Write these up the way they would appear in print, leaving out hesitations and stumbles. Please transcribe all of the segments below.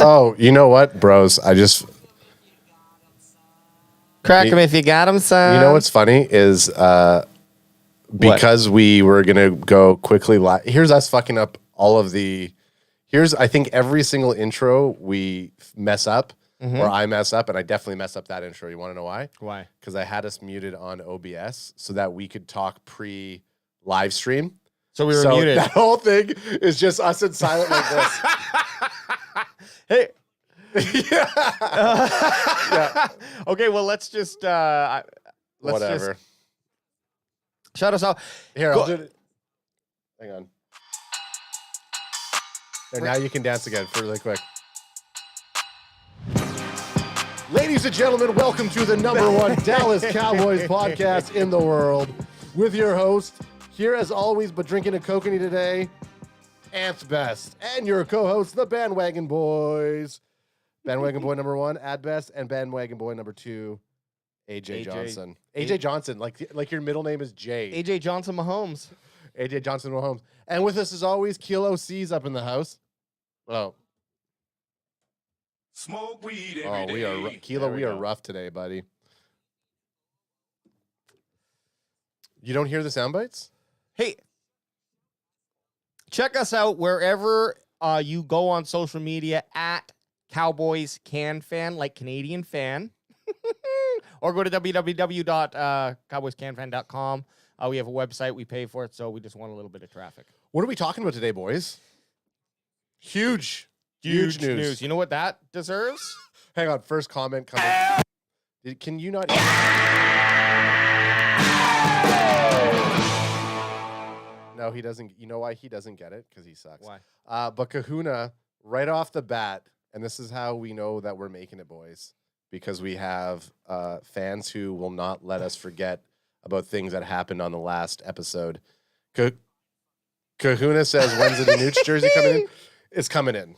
Oh, you know what, bros? I just Crack him if you got him, son. You know what's funny is because we were gonna go quickly. Here's us fucking up all of the. Here's I think every single intro we mess up, or I mess up, and I definitely mess up that intro. You want to know why? Why? Because I had us muted on OBS so that we could talk pre-live stream. So we were muted. That whole thing is just us in silent like this. Hey. Yeah. Okay, well, let's just Whatever. Just shut us out. Here, I'll do it. Hang on. There, now you can dance again really quick. Ladies and gentlemen, welcome to the #1 Dallas Cowboys podcast in the world with your host, here as always, but drinking a kokanee today, Ant's Best, and your co-host, the Bandwagon Boys. Bandwagon Boy #1, Ad Best, and Bandwagon Boy #2, AJ Johnson. AJ Johnson, like your middle name is Jay. AJ Johnson Mahomes. AJ Johnson Mahomes. And with us as always, Kilo C's up in the house. Oh. Smoke weed every day. Kilo, we are rough today, buddy. You don't hear the sound bites? Hey, check us out wherever you go on social media at Cowboys CanFan, like Canadian fan. Or go to www.cowboyscanfan.com. We have a website. We pay for it, so we just want a little bit of traffic. What are we talking about today, boys? Huge news. You know what that deserves? Hang on. First comment coming. Can you not... No, he doesn't. You know why he doesn't get it? Because he sucks. Why? But Kahuna, right off the bat, and this is how we know that we're making it, boys, because we have fans who will not let us forget about things that happened on the last episode. Kahuna says, when's the Danucci jersey coming in? It's coming in.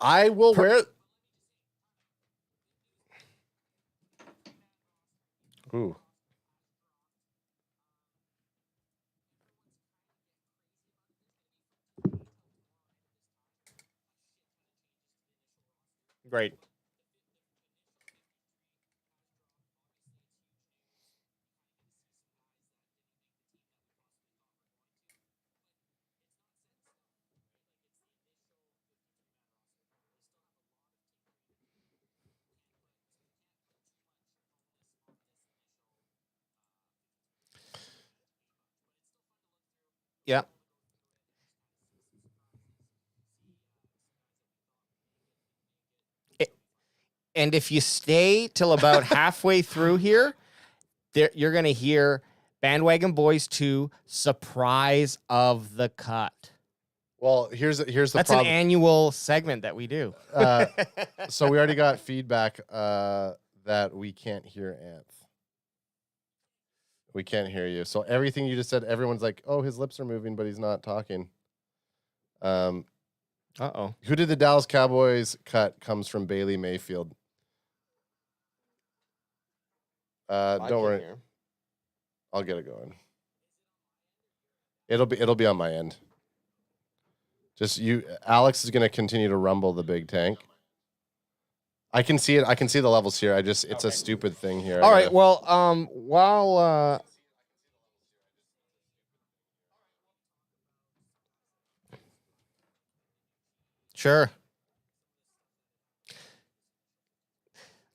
I will wear it. Ooh. Great. Yeah. And if you stay till about halfway through here, you're going to hear Bandwagon Boys 2 Surprise of the Cut. Well, here's the That's problem. an annual segment that we do. So we already got feedback that we can't hear Anth. We can't hear you. So everything you just said, everyone's like, oh, his lips are moving, but he's not talking. Uh-oh. Who did the Dallas Cowboys cut comes from Bailey Mayfield. Don't worry. I'll get it going. It'll be on my end. Just Alex is going to continue to rumble the big tank. I can see it. I can see the levels here. It's a stupid thing here. All right. Well, while sure.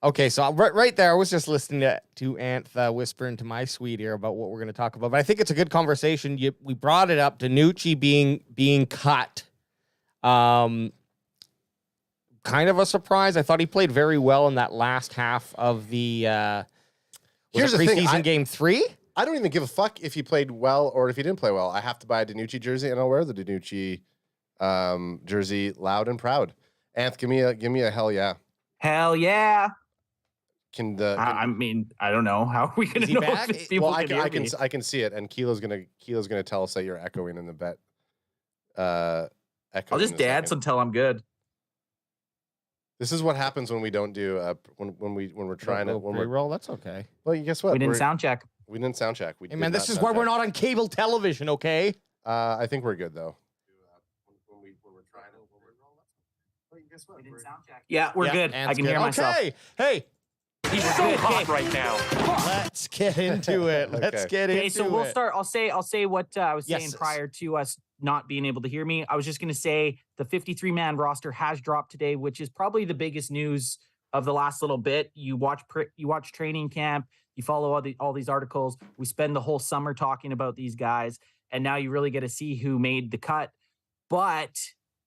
Okay, so right there, I was just listening to Anth whisper into my suite here about what we're going to talk about. But I think it's a good conversation. We brought it up, Danucci being cut. Kind of a surprise. I thought he played very well in that last half of the Here's the preseason thing, game 3. I don't even give a fuck if he played well or if he didn't play well. I have to buy a Danucci jersey, and I'll wear the Danucci jersey loud and proud. Anth, give me a hell yeah. Hell yeah. I mean, I don't know. How are we going to know back? if people I can can see it, and Kilo's gonna tell us that you're echoing in the bet. I'll I'll just dance until I'm good. This is what happens when we don't do when we're trying to roll. That's okay. Well, guess what? We didn't sound check. We didn't sound check. Hey man, this is why we're not on cable television. Okay. I think we're good though. Yeah, we're good. Ant's I can hear myself. Okay, hey, He's so hot right now. let's get into it. Let's get into it. Okay, so we'll start. I'll say what I was saying Yes. prior to us not being able to hear me. I was just going to say the 53-man roster has dropped today, which is probably the biggest news of the last little bit. You watch training camp, you follow all these articles. We spend the whole summer talking about these guys, and now you really get to see who made the cut. But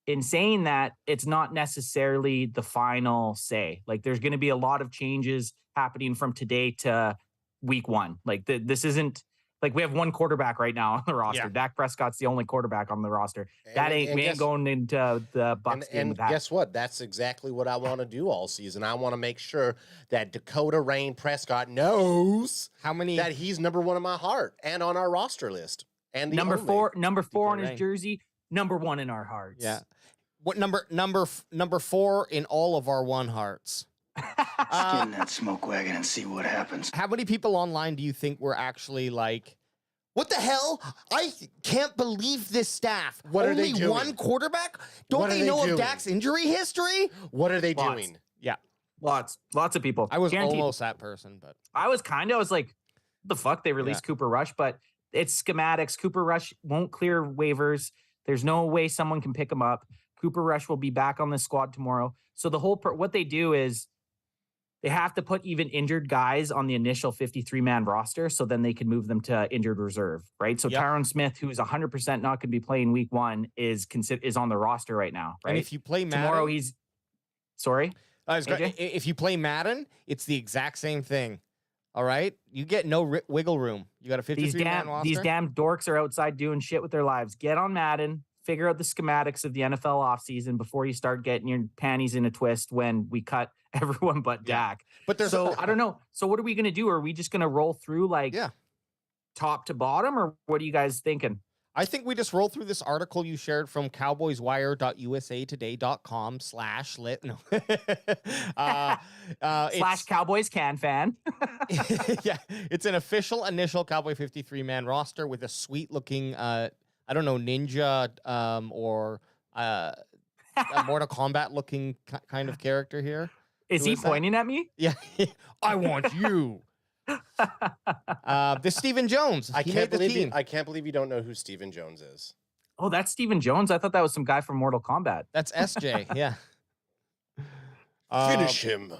in saying that, it's not necessarily the final say. Like, there's going to be a lot of changes happening from today to week one. Like, this isn't like we have one quarterback right now on the roster. Yeah. Dak Prescott's the only quarterback on the roster. And We ain't going into the Bucs game And with that. guess what? That's exactly what I want to do all season. I want to make sure that Dakota Rain Prescott knows How many? that he's number one in my heart and on our roster list. And the number only. four on his Rain. jersey, number one in our hearts. Yeah. What number 4 in all of our one hearts? Get in that smoke wagon and see what happens. How many people online do you think were actually like, what the hell? I can't believe this staff. What are Only they doing? one quarterback? Don't What are they they know doing? of Dak's injury history? What are they Lots. doing? Yeah. Lots of people. I was Guaranteed. almost that person, but I was like, what the fuck? They released Cooper Rush, but it's schematics. Cooper Rush won't clear waivers. There's no way someone can pick him up. Cooper Rush will be back on the squad tomorrow. So the whole what they do is they have to put even injured guys on the initial 53-man roster, so then they can move them to injured reserve, right? So Yep. Tyron Smith, who's 100% not going to be playing week one, is on the roster right now, right? and if you play Madden, Tomorrow he's sorry. AJ? if you play Madden, it's the exact same thing. All right, you get no wiggle room. You got a 53-man roster. These damn dorks are outside doing shit with their lives. Get on Madden, figure out the schematics of the NFL offseason before you start getting your panties in a twist when we cut everyone but Dak. But there's So I don't know. So what are we going to do? Are we just going to roll through top to bottom, or what are you guys thinking? I think we just roll through this article you shared from cowboyswire.usatoday.com/lit. No. Slash Cowboys CanFan. Yeah, it's an official initial Cowboy 53-man roster with a sweet looking, I don't know, ninja or a Mortal Kombat looking kind of character here. Is Who he is that? pointing at me? Yeah, I want you. This Stephen Jones. I He can't made the believe team. I can't believe you don't know who Stephen Jones is. Oh, that's Stephen Jones. I thought that was some guy from Mortal Kombat. That's SJ. Yeah. Finish him.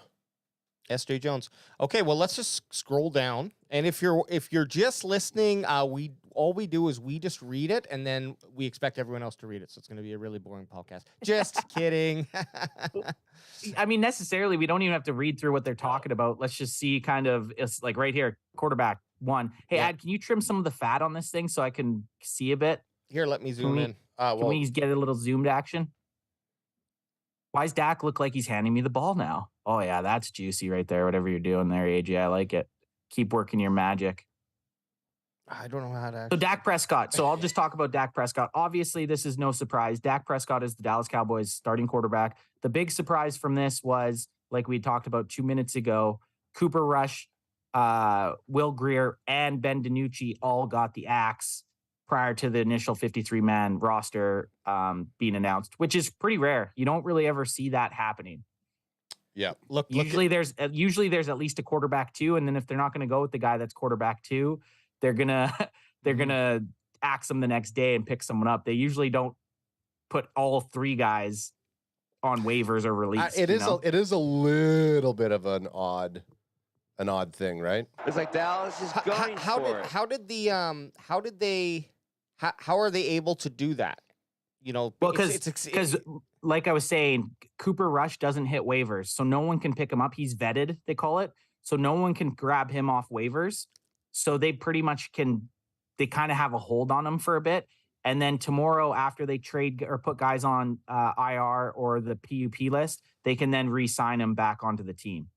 SJ Jones. Okay, well, let's just scroll down. And if you're just listening, all we do is we just read it, and then we expect everyone else to read it. So it's going to be a really boring podcast. Just kidding. I mean, necessarily, we don't even have to read through what they're talking about. Let's just see it's like right here, quarterback 1. Hey, Yeah. Ad, can you trim some of the fat on this thing so I can see a bit? Here, let me zoom we- in. Can we get a little zoomed action? Why does Dak look like he's handing me the ball now? Oh, yeah, that's juicy right there. Whatever you're doing there, AJ, I like it. Keep working your magic. I don't know how to. So Actually... Dak Prescott. So I'll just talk about Dak Prescott. Obviously, this is no surprise. Dak Prescott is the Dallas Cowboys starting quarterback. The big surprise from this was, like we talked about 2 minutes ago, Cooper Rush, Will Grier, and Ben DiNucci all got the axe prior to the initial 53-man roster being announced, which is pretty rare. You don't really ever see that happening. Yeah. Look Usually there's at least a quarterback 2, and then if they're not going to go with the guy that's quarterback 2, they're gonna axe them the next day and pick someone up. They usually don't put all 3 guys on waivers or release. It is a little bit of an odd thing, right? It's like Dallas is going how are they able to do that? You know, well, it's- because like I was saying, Cooper Rush doesn't hit waivers, so no one can pick him up. He's vetted, they call it, so no one can grab him off waivers. So they pretty much they kind of have a hold on him for a bit. And then tomorrow, after they trade or put guys on IR or the PUP list, they can then re-sign him back onto the team.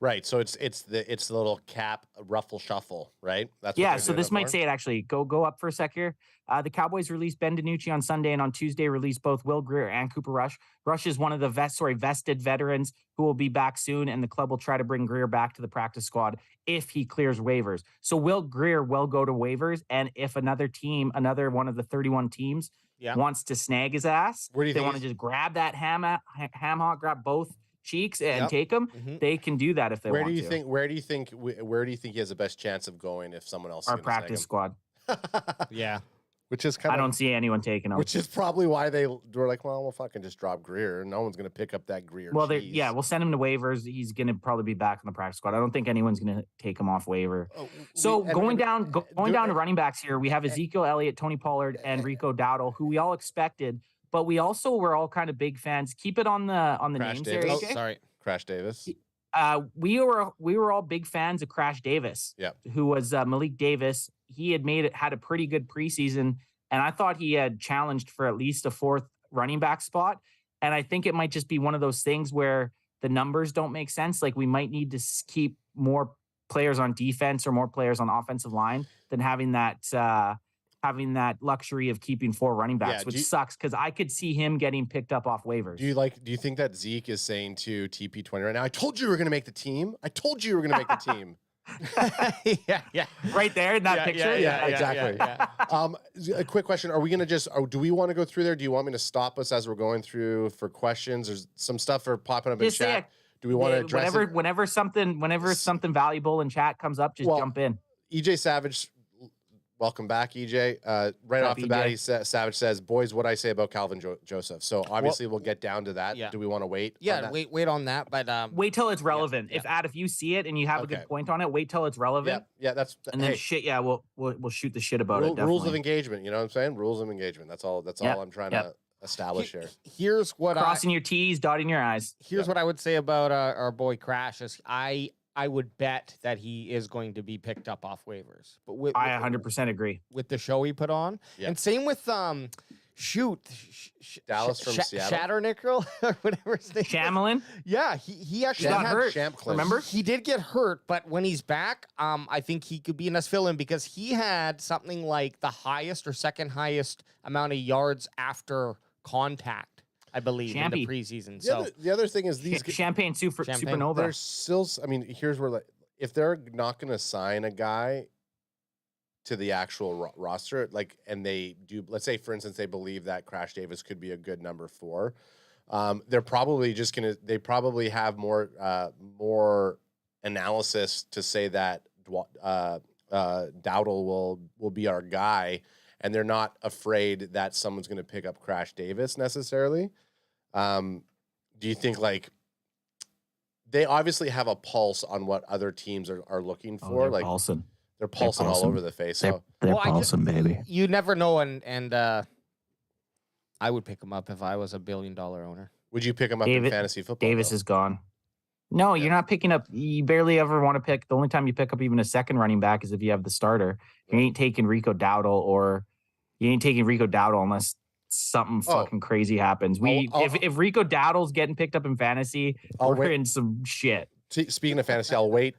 Right. So it's the little cap ruffle shuffle, right? That's what Yeah, they're so doing this it might for? say it actually. Go up for a sec here. The Cowboys released Ben DiNucci on Sunday, and on Tuesday released both Will Greer and Cooper Rush. Rush is one of the vested veterans who will be back soon, and the club will try to bring Greer back to the practice squad if he clears waivers. So Will Greer will go to waivers, and if another one of the 31 teams wants to snag his ass, Where do you they think want to just grab that ham hock, grab both cheeks and Yep. take him. Mhm. They can do that if they Where want do you to. think? Where do you think he has the best chance of going if someone else? Our is gonna snag practice him? squad. Yeah. Which is kind I of don't see anyone taking him. Which is probably why they were like, well, we'll fucking just drop Greer. No one's gonna pick up that Greer. Well, cheese. we'll send him to waivers. He's going to probably be back in the practice squad. I don't think anyone's going to take him off waiver. So going down to running backs here, we have Ezekiel Elliott, Tony Pollard, and Rico Dowdle, who we all expected, but we also were all kind of big fans. Keep it on the Crash names Davis. there, Oh, AJ. sorry. Crash Davis. We were all big fans of Crash Davis, Yep. who was Malik Davis. He had a pretty good preseason, and I thought he had challenged for at least a fourth running back spot. And I think it might just be one of those things where the numbers don't make sense. Like we might need to keep more players on defense or more players on offensive line than having that luxury of keeping 4 running backs, Yeah, which sucks because I could see him getting picked up off waivers. Do you think that Zeke is saying to TP20 right now? I told you we were gonna make the team. I told you we were gonna make the team. yeah. Right there in that picture. yeah, exactly. yeah. A quick question: are we gonna do we want to go through there? Do you want me to stop us as we're going through for questions? There's some stuff for popping up in Just say chat. Do we want to address it? whenever something valuable in chat comes up, just jump in. EJ Savage, welcome back, EJ. Right What's off up, the bat, EJ? Savage says, "Boys, what I say about Calvin Joseph." So obviously, we'll get down to that. Yeah. Do we want to wait? on Yeah, that? wait on that. But Wait till it's relevant. yeah. If you see it and you have a Okay. good point on it, wait till it's relevant. Yeah, that's And then hey, we'll shoot the shit about it. rules of Definitely. engagement. You know what I'm saying? Rules of engagement. That's all. That's Yep, all I'm trying yep. to establish here. here's what Crossing your T's, dotting your I's. here's what I would say about our boy Crash is I would bet that he is going to be picked up off waivers. But I 100% agree. with the show he put on, Yeah. and same with Dallas from Seattle? Shatternickel or whatever his name is. Shamlin, Yeah, he actually got hurt. Shampcliffe. Remember? He did get hurt, but when he's back, I think he could be a nice fill-in because he had something like the highest or second highest amount of yards after contact, I believe, in the Champy. preseason. The other thing is these Champagne Champagne. Supernova. there's still. I mean, here's where if they're not going to sign a guy to the actual roster, and they do, let's say, for instance, they believe that Crash Davis could be a good number 4. They're probably just gonna. They probably have more analysis to say that Dowdle will be our guy, and they're not afraid that someone's going to pick up Crash Davis necessarily. Do you think they obviously have a pulse on what other teams are looking for? They're pulsing. They're pulsing all over the face. So They're Well, pulsing, baby. You never know, and I would pick him up if I was $1 billion owner. would you pick him up in fantasy football? Davis though? is gone. No, you're not picking up. You barely ever want to pick. The only time you pick up even a second running back is if you have the starter. You ain't taking Rico Dowdle unless something fucking crazy happens. If Rico Dowdle's getting picked up in fantasy, we're in some shit. Speaking of fantasy, I'll wait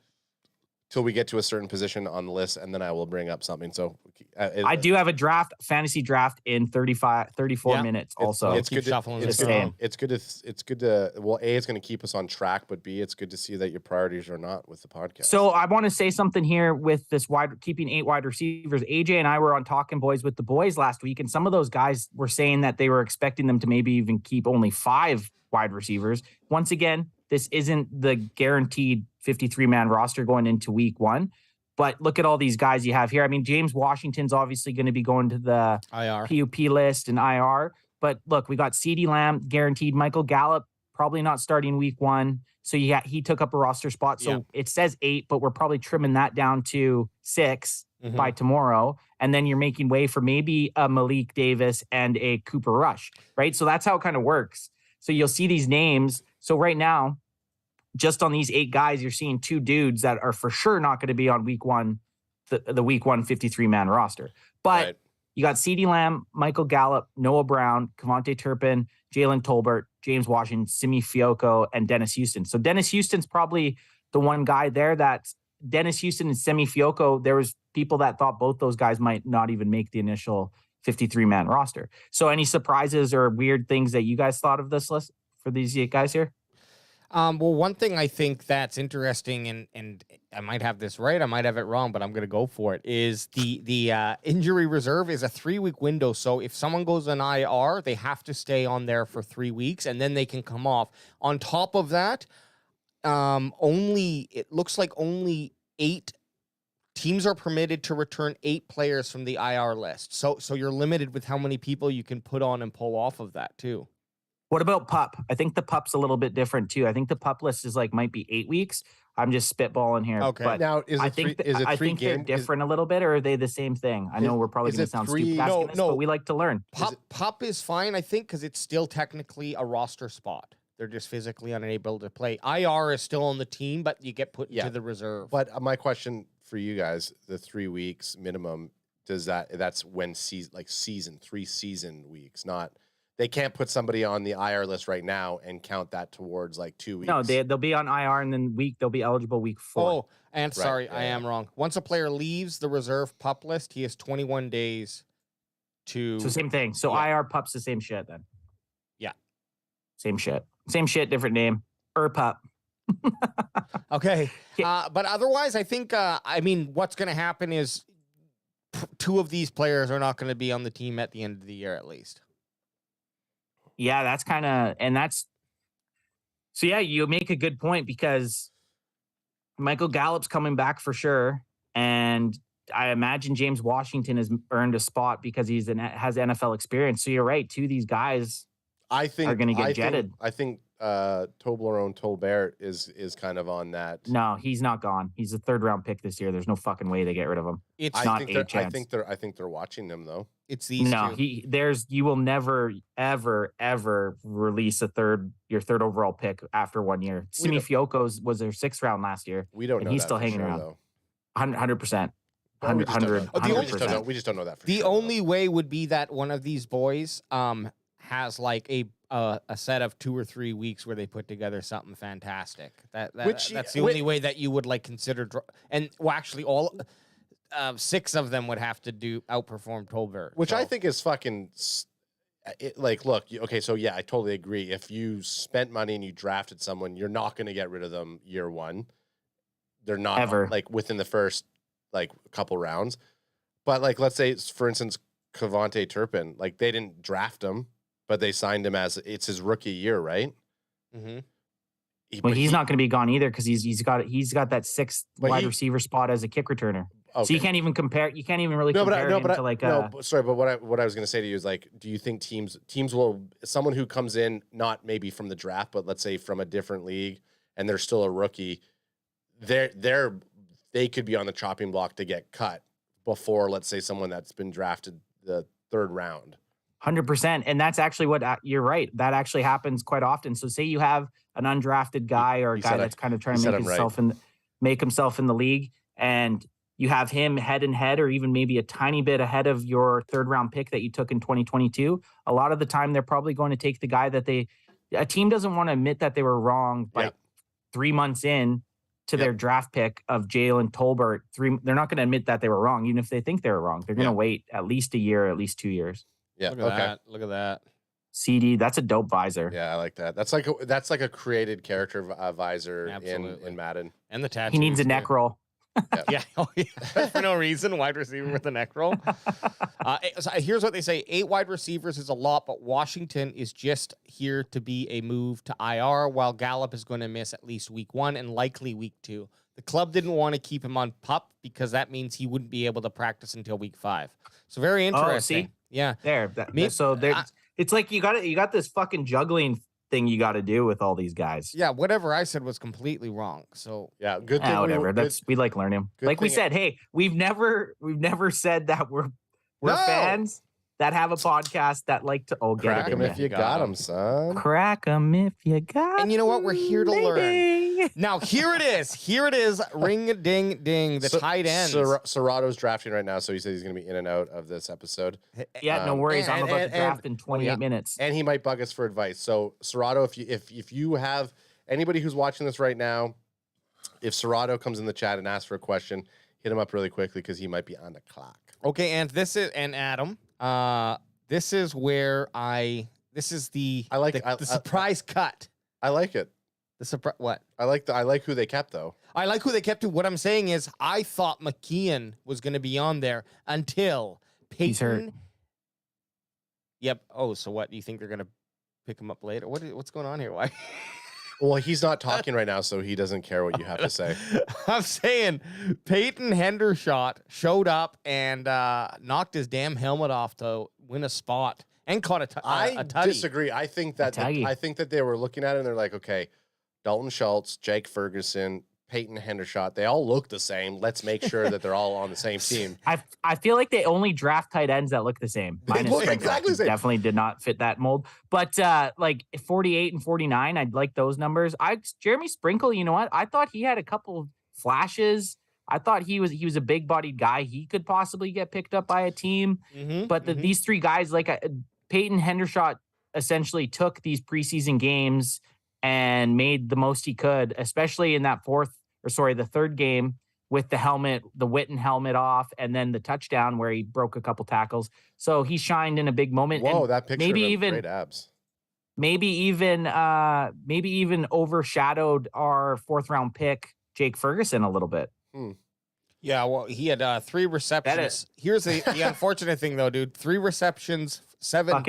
till we get to a certain position on the list, and then I will bring up something. So I do have a fantasy draft in 34 Yeah. minutes. Also, It's Keep good. shuffling It's this good. around. It's good to. Well, A, it's going to keep us on track, but B, it's good to see that your priorities are not with the podcast. So I want to say something here with this keeping 8 wide receivers. AJ and I were on Talking Boys with the boys last week, and some of those guys were saying that they were expecting them to maybe even keep only 5 wide receivers. Once again, this isn't the guaranteed 53-man roster going into week 1. But look at all these guys you have here. I mean, James Washington's obviously going to be going to the IR. PUP list and IR. But look, we got CeeDee Lamb guaranteed. Michael Gallup probably not starting week 1. So he took up a roster spot. So It says 8, but we're probably trimming that down to 6 by tomorrow. And then you're making way for maybe a Malik Davis and a Cooper Rush, right? So that's how it kind of works. So you'll see these names. So right now, just on these 8 guys, you're seeing 2 dudes that are for sure not going to be on week 1, the week 1 53-man roster. But Right. you got CeeDee Lamb, Michael Gallup, Noah Brown, Kevontae Turpin, Jalen Tolbert, James Washington, Simi Fioco, and Dennis Houston. So Dennis Houston's probably the one guy there that's Dennis Houston and Semi Fioco. There was people that thought both those guys might not even make the initial 53-man roster. So any surprises or weird things that you guys thought of this list for these guys here? Well, one thing I think that's interesting, and I might have this right, I might have it wrong, but I'm going to go for it, is the injury reserve is a 3-week window. So if someone goes on IR, they have to stay on there for 3 weeks, and then they can come off. On top of that, it looks like only 8 teams are permitted to return 8 players from the IR list. So you're limited with how many people you can put on and pull off of that too. What about PUP? I think the PUP's a little bit different too. I think the PUP list is might be 8 weeks. I'm just spitballing here. Okay. But Now, is it I think three think they're games? different a little bit, or are they the same thing? I know we're probably is going it to sound three- stupid asking No, this, no. but we like to learn. PUP is fine, I think, because it's still technically a roster spot. They're just physically unable to play. IR is still on the team, but you get put into the reserve. But my question for you guys, the 3 weeks minimum, that's when season 3 season weeks, not they can't put somebody on the IR list right now and count that towards 2 weeks. No, they'll be on IR, and then they'll be eligible week 4. Oh, and sorry, yeah, I am wrong. Once a player leaves the reserve PUP list, he has 21 days to... So same thing. So IR PUP's the same shit then. Yeah. Same shit, different name. PUP. Okay. But otherwise, I think, what's going to happen is 2 of these players are not going to be on the team at the end of the year, at least. Yeah, that's kind of, and that's, so yeah, you make a good point because Michael Gallup's coming back for sure. And I imagine James Washington has earned a spot because has NFL experience. So you're right. 2 of these guys I think are going to get jetted. I think Toblerone Tolbert is kind of on that. No, he's not gone. He's a 3rd-round pick this year. There's no fucking way they get rid of him. It's not a I chance. think they're watching them though. It's these No, 2. you will never, ever release your 3rd overall pick after 1 year. Simi Fioco's was their 6th round last year. We don't and know. he's that still for hanging sure, around. though. 100%. Well, we just don't know. 100%. We just don't know that for The sure, only way would be that one of these boys has a set of 2 or 3 weeks where they put together something fantastic. That's the only way that you would consider. Actually, all 6 of them would have to outperform Tolbert, which I think is fucking. Look, okay, so yeah, I totally agree. If you spent money and you drafted someone, you're not going to get rid of them year 1. They're not Ever. Within the first couple rounds. But let's say, for instance, Cavante Turpin, they didn't draft him, but they signed him as it's his rookie year, right? Mm-hmm. He's not going to be gone either because he's got that 6th wide receiver spot as a kick returner. Okay. So you can't even compare. You can't even really compare him to sorry, but what I was going to say to you is do you think teams will, someone who comes in not maybe from the draft, but let's say from a different league and they're still a rookie, they could be on the chopping block to get cut before, let's say, someone that's been drafted the 3rd round. 100%. And that's actually what you're right. That actually happens quite often. So say you have an undrafted guy or a guy that's kind of trying to make himself in the league, and you have him head and head, or even maybe a tiny bit ahead of your 3rd-round pick that you took in 2022. A lot of the time, they're probably going to take the guy that a team doesn't want to admit that they were wrong 3 months in to their draft pick of Jalen Tolbert. They're not going to admit that they were wrong, even if they think they were wrong. They're going to wait at least a year, at least 2 years. Yeah. Look at that. CD, that's a dope visor. Yeah, I like that. That's like a created character visor in Madden. And the tattoos. He needs a neck roll. Yeah. For no reason, wide receiver with a neck roll. So here's what they say: 8 wide receivers is a lot, but Washington is just here to be a move to IR, while Gallup is going to miss at least week 1 and likely week 2. The club didn't want to keep him on PUP because that means he wouldn't be able to practice until week 5. So very interesting. Oh, see? Yeah. It's like you got this fucking juggling thing you got to do with all these guys. Yeah, whatever I said was completely wrong. So yeah, good thing. Whatever. We like learning. Like we said, hey, we've never said that we're fans that have a podcast that like to crack them if you got them, son. Crack them if you got. And you know what? We're here to learn. Now here it is. Ring a ding ding. The tight ends. Serrato's drafting right now, so he said he's going to be in and out of this episode. Yeah, no worries. I'm about to draft in 28 minutes. And he might bug us for advice. So Serrato, if you have anybody who's watching this right now, if Serrato comes in the chat and asks for a question, hit him up really quickly because he might be on the clock. Okay, and Adam. This is where this is the surprise cut. I like it. The surprise what? I like who they kept though. I like who they kept. What I'm saying is, I thought McKeon was going to be on there until Peyton. He's hurt. Yep. Oh, so what? Do you think they're going to pick him up later? What's going on here? Why? Well, he's not talking right now, so he doesn't care what you have to say. I'm saying Peyton Hendershot showed up and knocked his damn helmet off to win a spot and caught a tutty. Disagree. I think that they were looking at it and they're like, okay, Dalton Schultz, Jake Ferguson, Peyton Hendershot, they all look the same. Let's make sure that they're all on the same team. I feel like they only draft tight ends that look the same. They look exactly the same. Definitely did not fit that mold. But like 48 and 49, I'd like those numbers. Jeremy Sprinkle, you know what? I thought he had a couple flashes. I thought he was a big bodied guy. He could possibly get picked up by a team. But these three guys, like Peyton Hendershot, essentially took these preseason games and made the most he could, especially in that the third game with the Witten helmet off, and then the touchdown where he broke a couple tackles. So he shined in a big moment. Whoa, and that picture of great abs. Maybe even overshadowed our 4th round pick, Jake Ferguson, a little bit. Yeah, well, he had 3 receptions. Here's the unfortunate thing, though, dude. 3 receptions, 7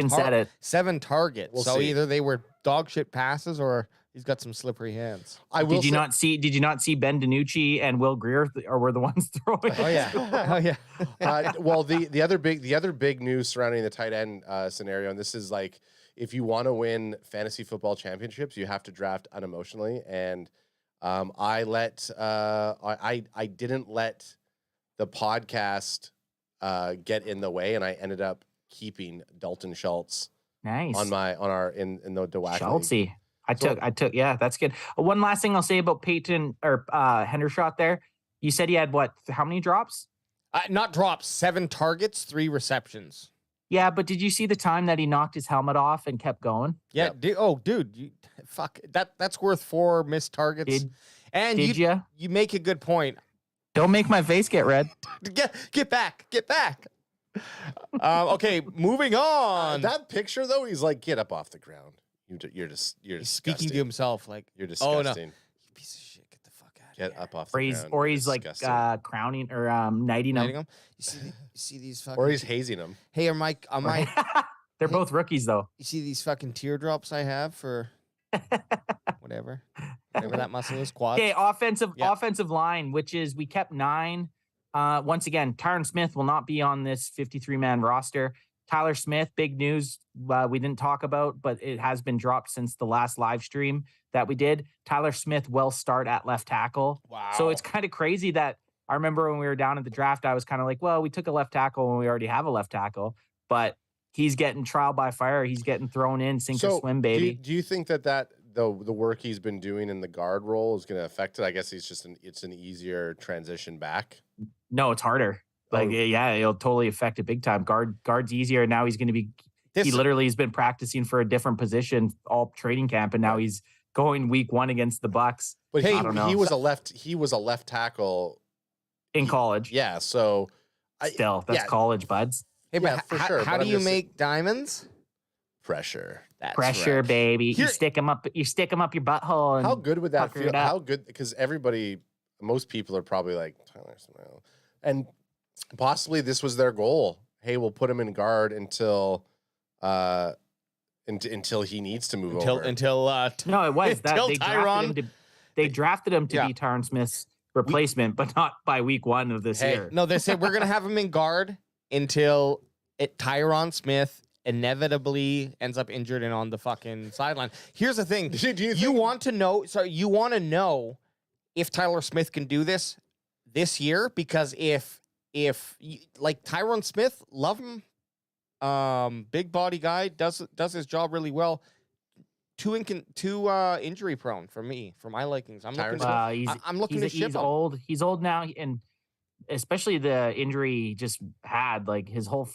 targets. So either they were dog shit passes or he's got some slippery hands. Did you not see Ben DiNucci and Will Greer were the ones throwing? Oh yeah. Well, the other big news surrounding the tight end scenario, and this is like, if you want to win fantasy football championships, you have to draft unemotionally. And I didn't let the podcast get in the way, and I ended up keeping Dalton Schultz. Nice. In the WAC Schultzy. I took. Yeah, that's good. One last thing I'll say about Peyton or Hendershot there. You said he had how many drops? Not drops, 7 targets, 3 receptions. Yeah, but did you see the time that he knocked his helmet off and kept going? Yeah. Yep. Dude, fuck that's worth 4 missed targets. Did you? You make a good point. Don't make my face get red. Get back. Okay, moving on. That picture though, he's like, get up off the ground. You're disgusting. Speaking to himself, like, you're disgusting. Oh, no. You piece of shit, get the fuck out of here. Get up off the ground. Or he's like crowning or knighting him. You see these fucking. Or he's hazing him. Hey, am I? They're both rookies though. You see these fucking teardrops I have for whatever that muscle is, quad. Okay, offensive line, which is we kept 9. Once again, Tyron Smith will not be on this 53-man roster. Tyler Smith, big news we didn't talk about, but it has been dropped since the last live stream that we did. Tyler Smith will start at left tackle. Wow. So it's kind of crazy that I remember when we were down at the draft, I was kind of like, well, we took a left tackle when we already have a left tackle, but he's getting trial by fire. He's getting thrown in, sink or swim, baby. Do you think that the work he's been doing in the guard role is going to affect it? I guess it's an easier transition back. No, it's harder. Like, yeah, it'll totally affect it big time. Guard's easier. Now he's going to be. He literally has been practicing for a different position all training camp, and now he's going week 1 against the Bucks. But I don't know. He was a left tackle in college. Yeah, so that's college, buds. Hey, but for sure. How do you make diamonds? Pressure. That's pressure, right. baby. You stick them up your butthole. And how good would that feel? How good? Because most people are probably like Tyler Smith, and possibly this was their goal. Hey, we'll put him in guard until he needs to move over. No, it was that they drafted him to be Tyron Smith's replacement, but not by week 1 of this year. No, they said we're gonna have him in guard until Tyron Smith inevitably ends up injured and on the fucking sideline. Here's the thing: you want to know if Tyler Smith can do this year, because if like Tyron Smith, love him, big body guy, does his job really well. Too injury prone for my likings. I'm looking to ship him. He's old now, and especially the injury he just had, like his whole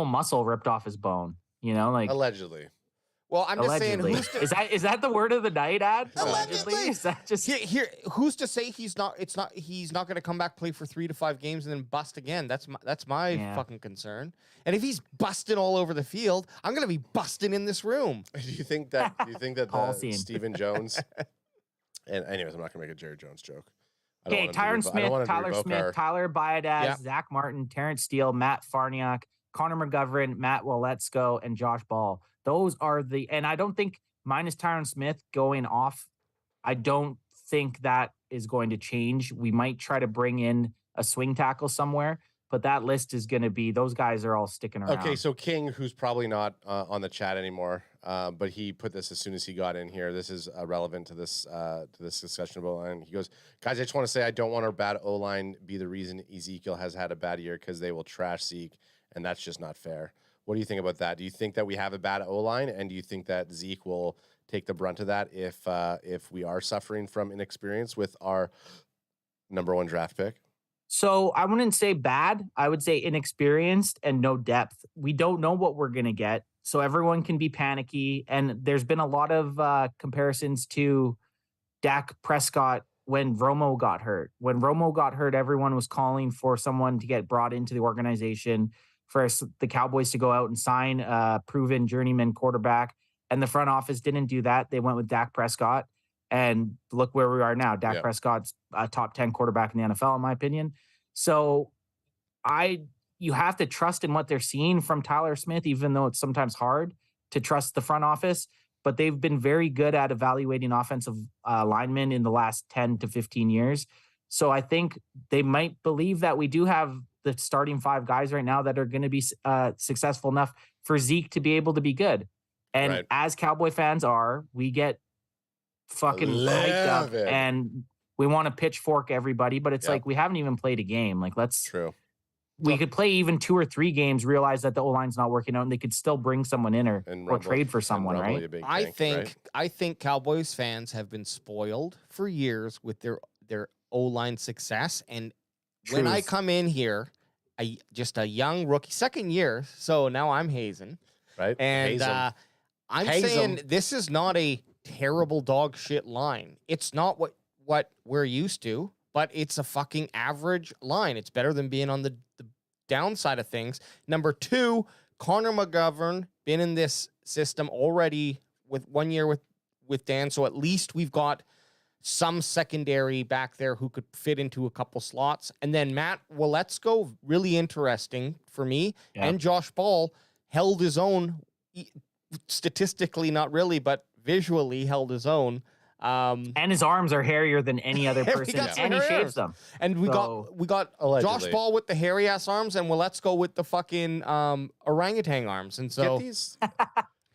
muscle ripped off his bone. You know, like allegedly. Well, I'm just Allegedly. saying, who's to, is that the word of the night, Ad? Allegedly. Is that just here? Who's to say he's not going to come back, play for 3 to 5 games, and then bust again? That's my fucking concern. And if he's busting all over the field, I'm going to be busting in this room. Do you think that Call the scene. Stephen Jones? And anyways, I'm not gonna make a Jerry Jones joke. Okay, Tyron Smith, Tyler Smith, Tyler Biadasz, Zach Martin, Terrence Steele, Matt Farniok, Connor McGovern, Matt Waletzko, and Josh Ball. Those are and I don't think minus Tyron Smith going off, I don't think that is going to change. We might try to bring in a swing tackle somewhere, but that list is going to be, those guys are all sticking around. Okay, so King, who's probably not on the chat anymore, but he put this as soon as he got in here. This is relevant to this discussion about O-line. He goes, guys, I just want to say I don't want our bad O-line be the reason Ezekiel has had a bad year because they will trash Zeke, and that's just not fair. What do you think about that? Do you think that we have a bad O-line, and do you think that Zeke will take the brunt of that if we are suffering from inexperience with our number 1 draft pick? So I wouldn't say bad. I would say inexperienced and no depth. We don't know what we're going to get. So everyone can be panicky. And there's been a lot of comparisons to Dak Prescott when Romo got hurt. When Romo got hurt, everyone was calling for someone to get brought into the organization, for the Cowboys to go out and sign a proven journeyman quarterback. And the front office didn't do that. They went with Dak Prescott. And look where we are now. Dak Prescott's a top 10 quarterback in the NFL, in my opinion. So you have to trust in what they're seeing from Tyler Smith, even though it's sometimes hard to trust the front office. But they've been very good at evaluating offensive linemen in the last 10 to 15 years. So I think they might believe that we do have the starting 5 guys right now that are going to be successful enough for Zeke to be able to be good. And as Cowboy fans we get fucking hyped up and we want to pitchfork everybody, but it's like we haven't even played a game. Like we could play even 2 or 3 games, realize that the O-line's not working out, and they could still bring someone in or trade for someone, right? I think Cowboys fans have been spoiled for years with their O-line success. And when I come in here, just a young rookie, second year, so now I'm hazing. Right. And I'm saying this is not a terrible dog shit line. It's not what we're used to, but it's a fucking average line. It's better than being on the downside of things. Number 2, Connor McGovern, been in this system already with 1 year with Dan, so at least we've got some secondary back there who could fit into a couple slots. And then Matt Waletzko, really interesting for me, and Josh Ball held his own, statistically not really, but visually held his own. And his arms are hairier than any other person, and he shaves them. And we got allegedly Josh Ball with the hairy ass arms, and Waletzko with the fucking orangutan arms. And so get these.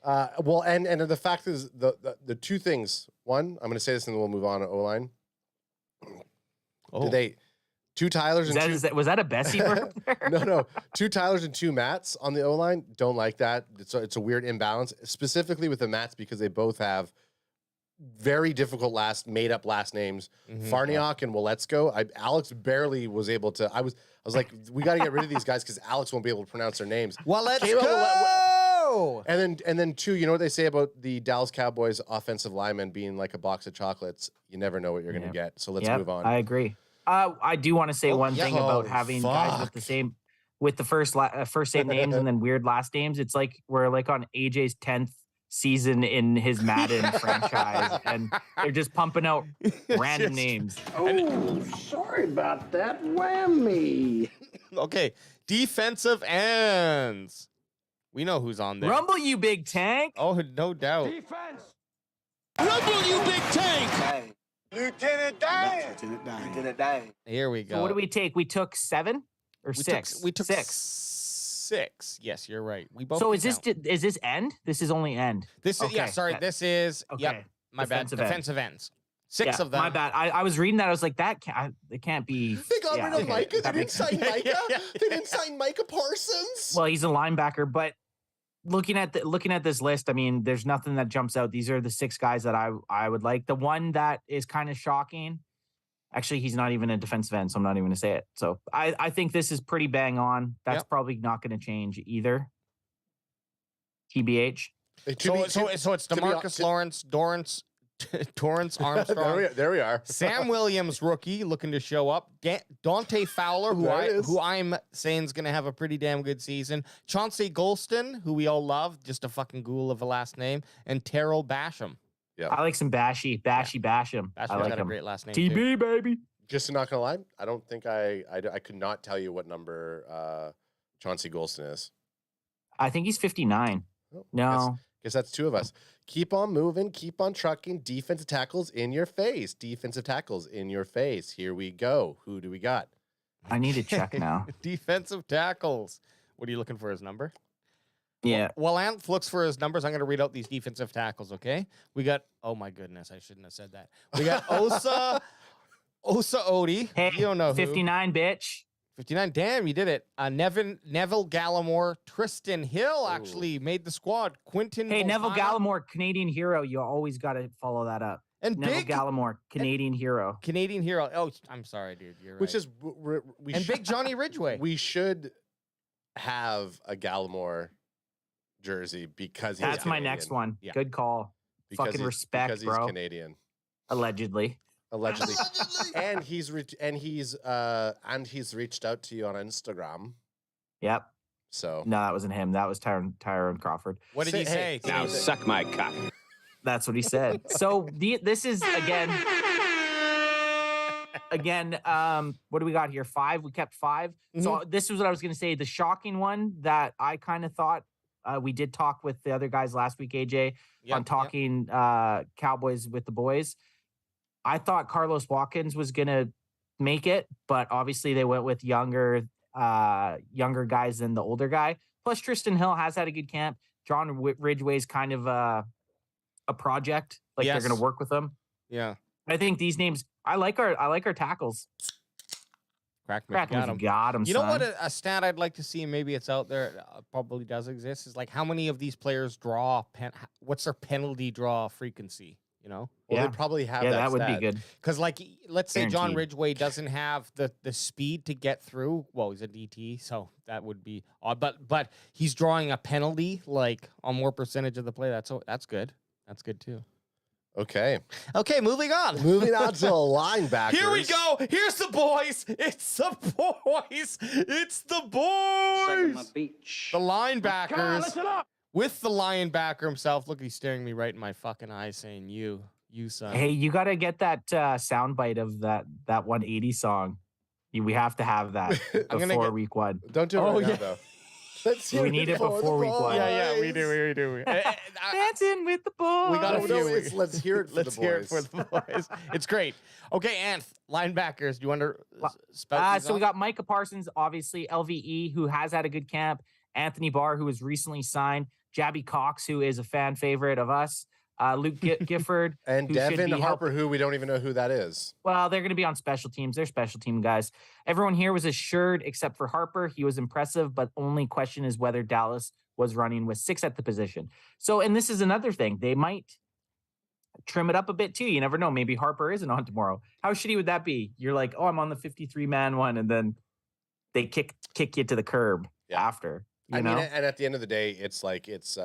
Well, and the fact is the 2 things. One, I'm going to say this, and then we'll move on to O-line. Oh. Did they 2 Tylers and was that a Bessie burp there? No. 2 Tylers and 2 Matts on the O-line. Don't like that. It's a weird imbalance, specifically with the Matts, because they both have very difficult made up last names. Farniok and Waletzko. Alex barely was able to. I was like, we got to get rid of these guys because Alex won't be able to pronounce their names. Waletzko. And then 2, you know what they say about the Dallas Cowboys offensive linemen being like a box of chocolates? You never know what you're going to get. So let's move on. I agree. I do want to say one thing about having guys with the first same names and then weird last names. It's like we're like on AJ's 10th season in his Madden franchise, and they're just pumping out random names. Oh, sorry about that. Whammy. Okay, defensive ends. We know who's on there. Rumble, you big tank. Oh, no doubt. Defense. Rumble, you big tank! Hey. Lieutenant Dan. Lieutenant Dan. Here we go. So what do we take? We took 7 or 6? We took 6. 6. Yes, you're right. We both. So is this end? This is only end. This is This is my Defensive bad. Defensive ends. 6 of them. My bad. I was reading that. I was like, it can't be. They got rid of Micah. They didn't sign Micah. They didn't sign Micah Parsons. Well, he's a linebacker, but looking at this list, I mean, there's nothing that jumps out. These are the 6 guys that I would like. The one that is kind of shocking, actually, he's not even a defensive end, so I'm not even going to say it. So I think this is pretty bang on. That's probably not going to change either. TBH. So it's DeMarcus Lawrence, Torrance Armstrong. there we are. Sam Williams, rookie, looking to show up. Dante Fowler, who I'm saying is going to have a pretty damn good season. Chauncey Golston, who we all love, just a fucking ghoul of a last name. And Terrell Basham. Yeah, I like some Basham. Basham's I like got him. a great last name. TB, baby. just not gonna lie, I don't think I could not tell you what number Chauncey Golston is. I think he's 59. Oh, No. Guess that's two of us. Keep on moving, keep on trucking. Defensive tackles in your face. Defensive tackles in your face. Here we go. Who do we got? I need to check now. Defensive tackles. What are you looking for his number? Yeah. While Ant looks for his numbers, I'm going to read out these defensive tackles, okay? We got, oh my goodness, I shouldn't have said that. We got Osa Odie. Hey, You don't know 59, bitch. 59. Damn, you did it. Neville Gallimore. Tristan Hill actually made the squad. Quentin Hey, Neville Bohanna, Gallimore, Canadian hero. You always got to follow that up. and Neville big Gallimore, Canadian hero. Canadian hero. Oh, I'm sorry, dude. You're right. Which is and big Johnny Ridgway. we should have a Gallimore jersey because he's That's my Canadian. next one. Yeah. Good call. Because Fucking he's- respect, because bro. he's Canadian. Allegedly. Allegedly. and he's reached out to you on Instagram. Yep. So No, that wasn't him. That was Tyrone Crawford. What did he Hey, say? Now suck my cock. That's what he said. So this is again. What do we got here? 5. We kept 5. So this is what I was going to say. The shocking one that I kind of thought we did talk with the other guys last week, AJ, on talking Cowboys with the boys. I thought Carlos Watkins was going to make it, but obviously they went with younger guys than the older guy. Plus Tristan Hill has had a good camp. John Ridgway's kind of a project. Like Yes. they're going to work with them. Yeah. I think these names. I like our tackles. Crack me. Crack Got him. got him. You know what? A stat I'd like to see, maybe it's out there, probably does exist, is like how many of these players draw, what's their penalty draw frequency, you know? well, Yeah. they probably have Yeah, that that would be stat. good. Because, like, let's say John Guaranteed. Ridgway doesn't have the speed to get through. Well, he's a DT, so that would be odd. But he's drawing a penalty, like, on more percentage of the play. That's good. That's good, too. Okay. Okay, moving on. Moving on to linebackers. Here we go. Here's the boys. It's the boys. It's the boys. beach. The linebackers with the linebacker himself. Look, he's staring me right in my fucking eyes saying, you son. Hey, you got to get that soundbite of that 180 song. We have to have that gonna before get- week 1. Don't do it Oh, right now, yeah. though. Let's hear We need it for before the week one. Yeah, we boys. do. We do. Dancing with the boys. We got a No, few. let's hear it for Let's the hear it boys. for the boys. It's great. Okay, Anth, linebackers. Do you want to spout these So we off? got Micah Parsons, obviously LVE, who has had a good camp. Anthony Barr, who was recently signed. Jabby Cox, who is a fan favorite of us. Luke Gifford. And who should Devin be Harper, who we don't even know who that is. Well, they're going to be on special teams. They're special team guys. Everyone here was assured except for Harper. He was impressive, but only question is whether Dallas was running with 6 at the position. So, and this is another thing. They might trim it up a bit too. You never know. Maybe Harper isn't on tomorrow. How shitty would that be? You're like, oh, I'm on the 53-man one, and then they kick you to the curb after. You know? mean, and at the end of the day, it's like it's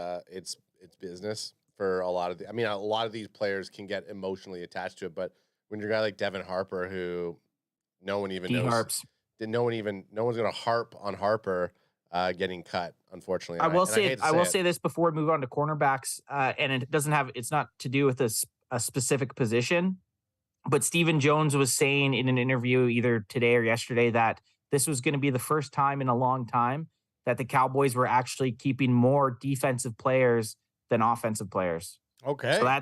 business for a lot of a lot of these players can get emotionally attached to it, but when you're a guy like Devin Harper, who no one even knows, Harps. no one's gonna harp on Harper getting cut, unfortunately. I will And say hate to I will it. say this before we move on to cornerbacks, and it's not to do with a specific position, but Stephen Jones was saying in an interview either today or yesterday that this was going to be the first time in a long time that the Cowboys were actually keeping more defensive players than offensive players. Okay. So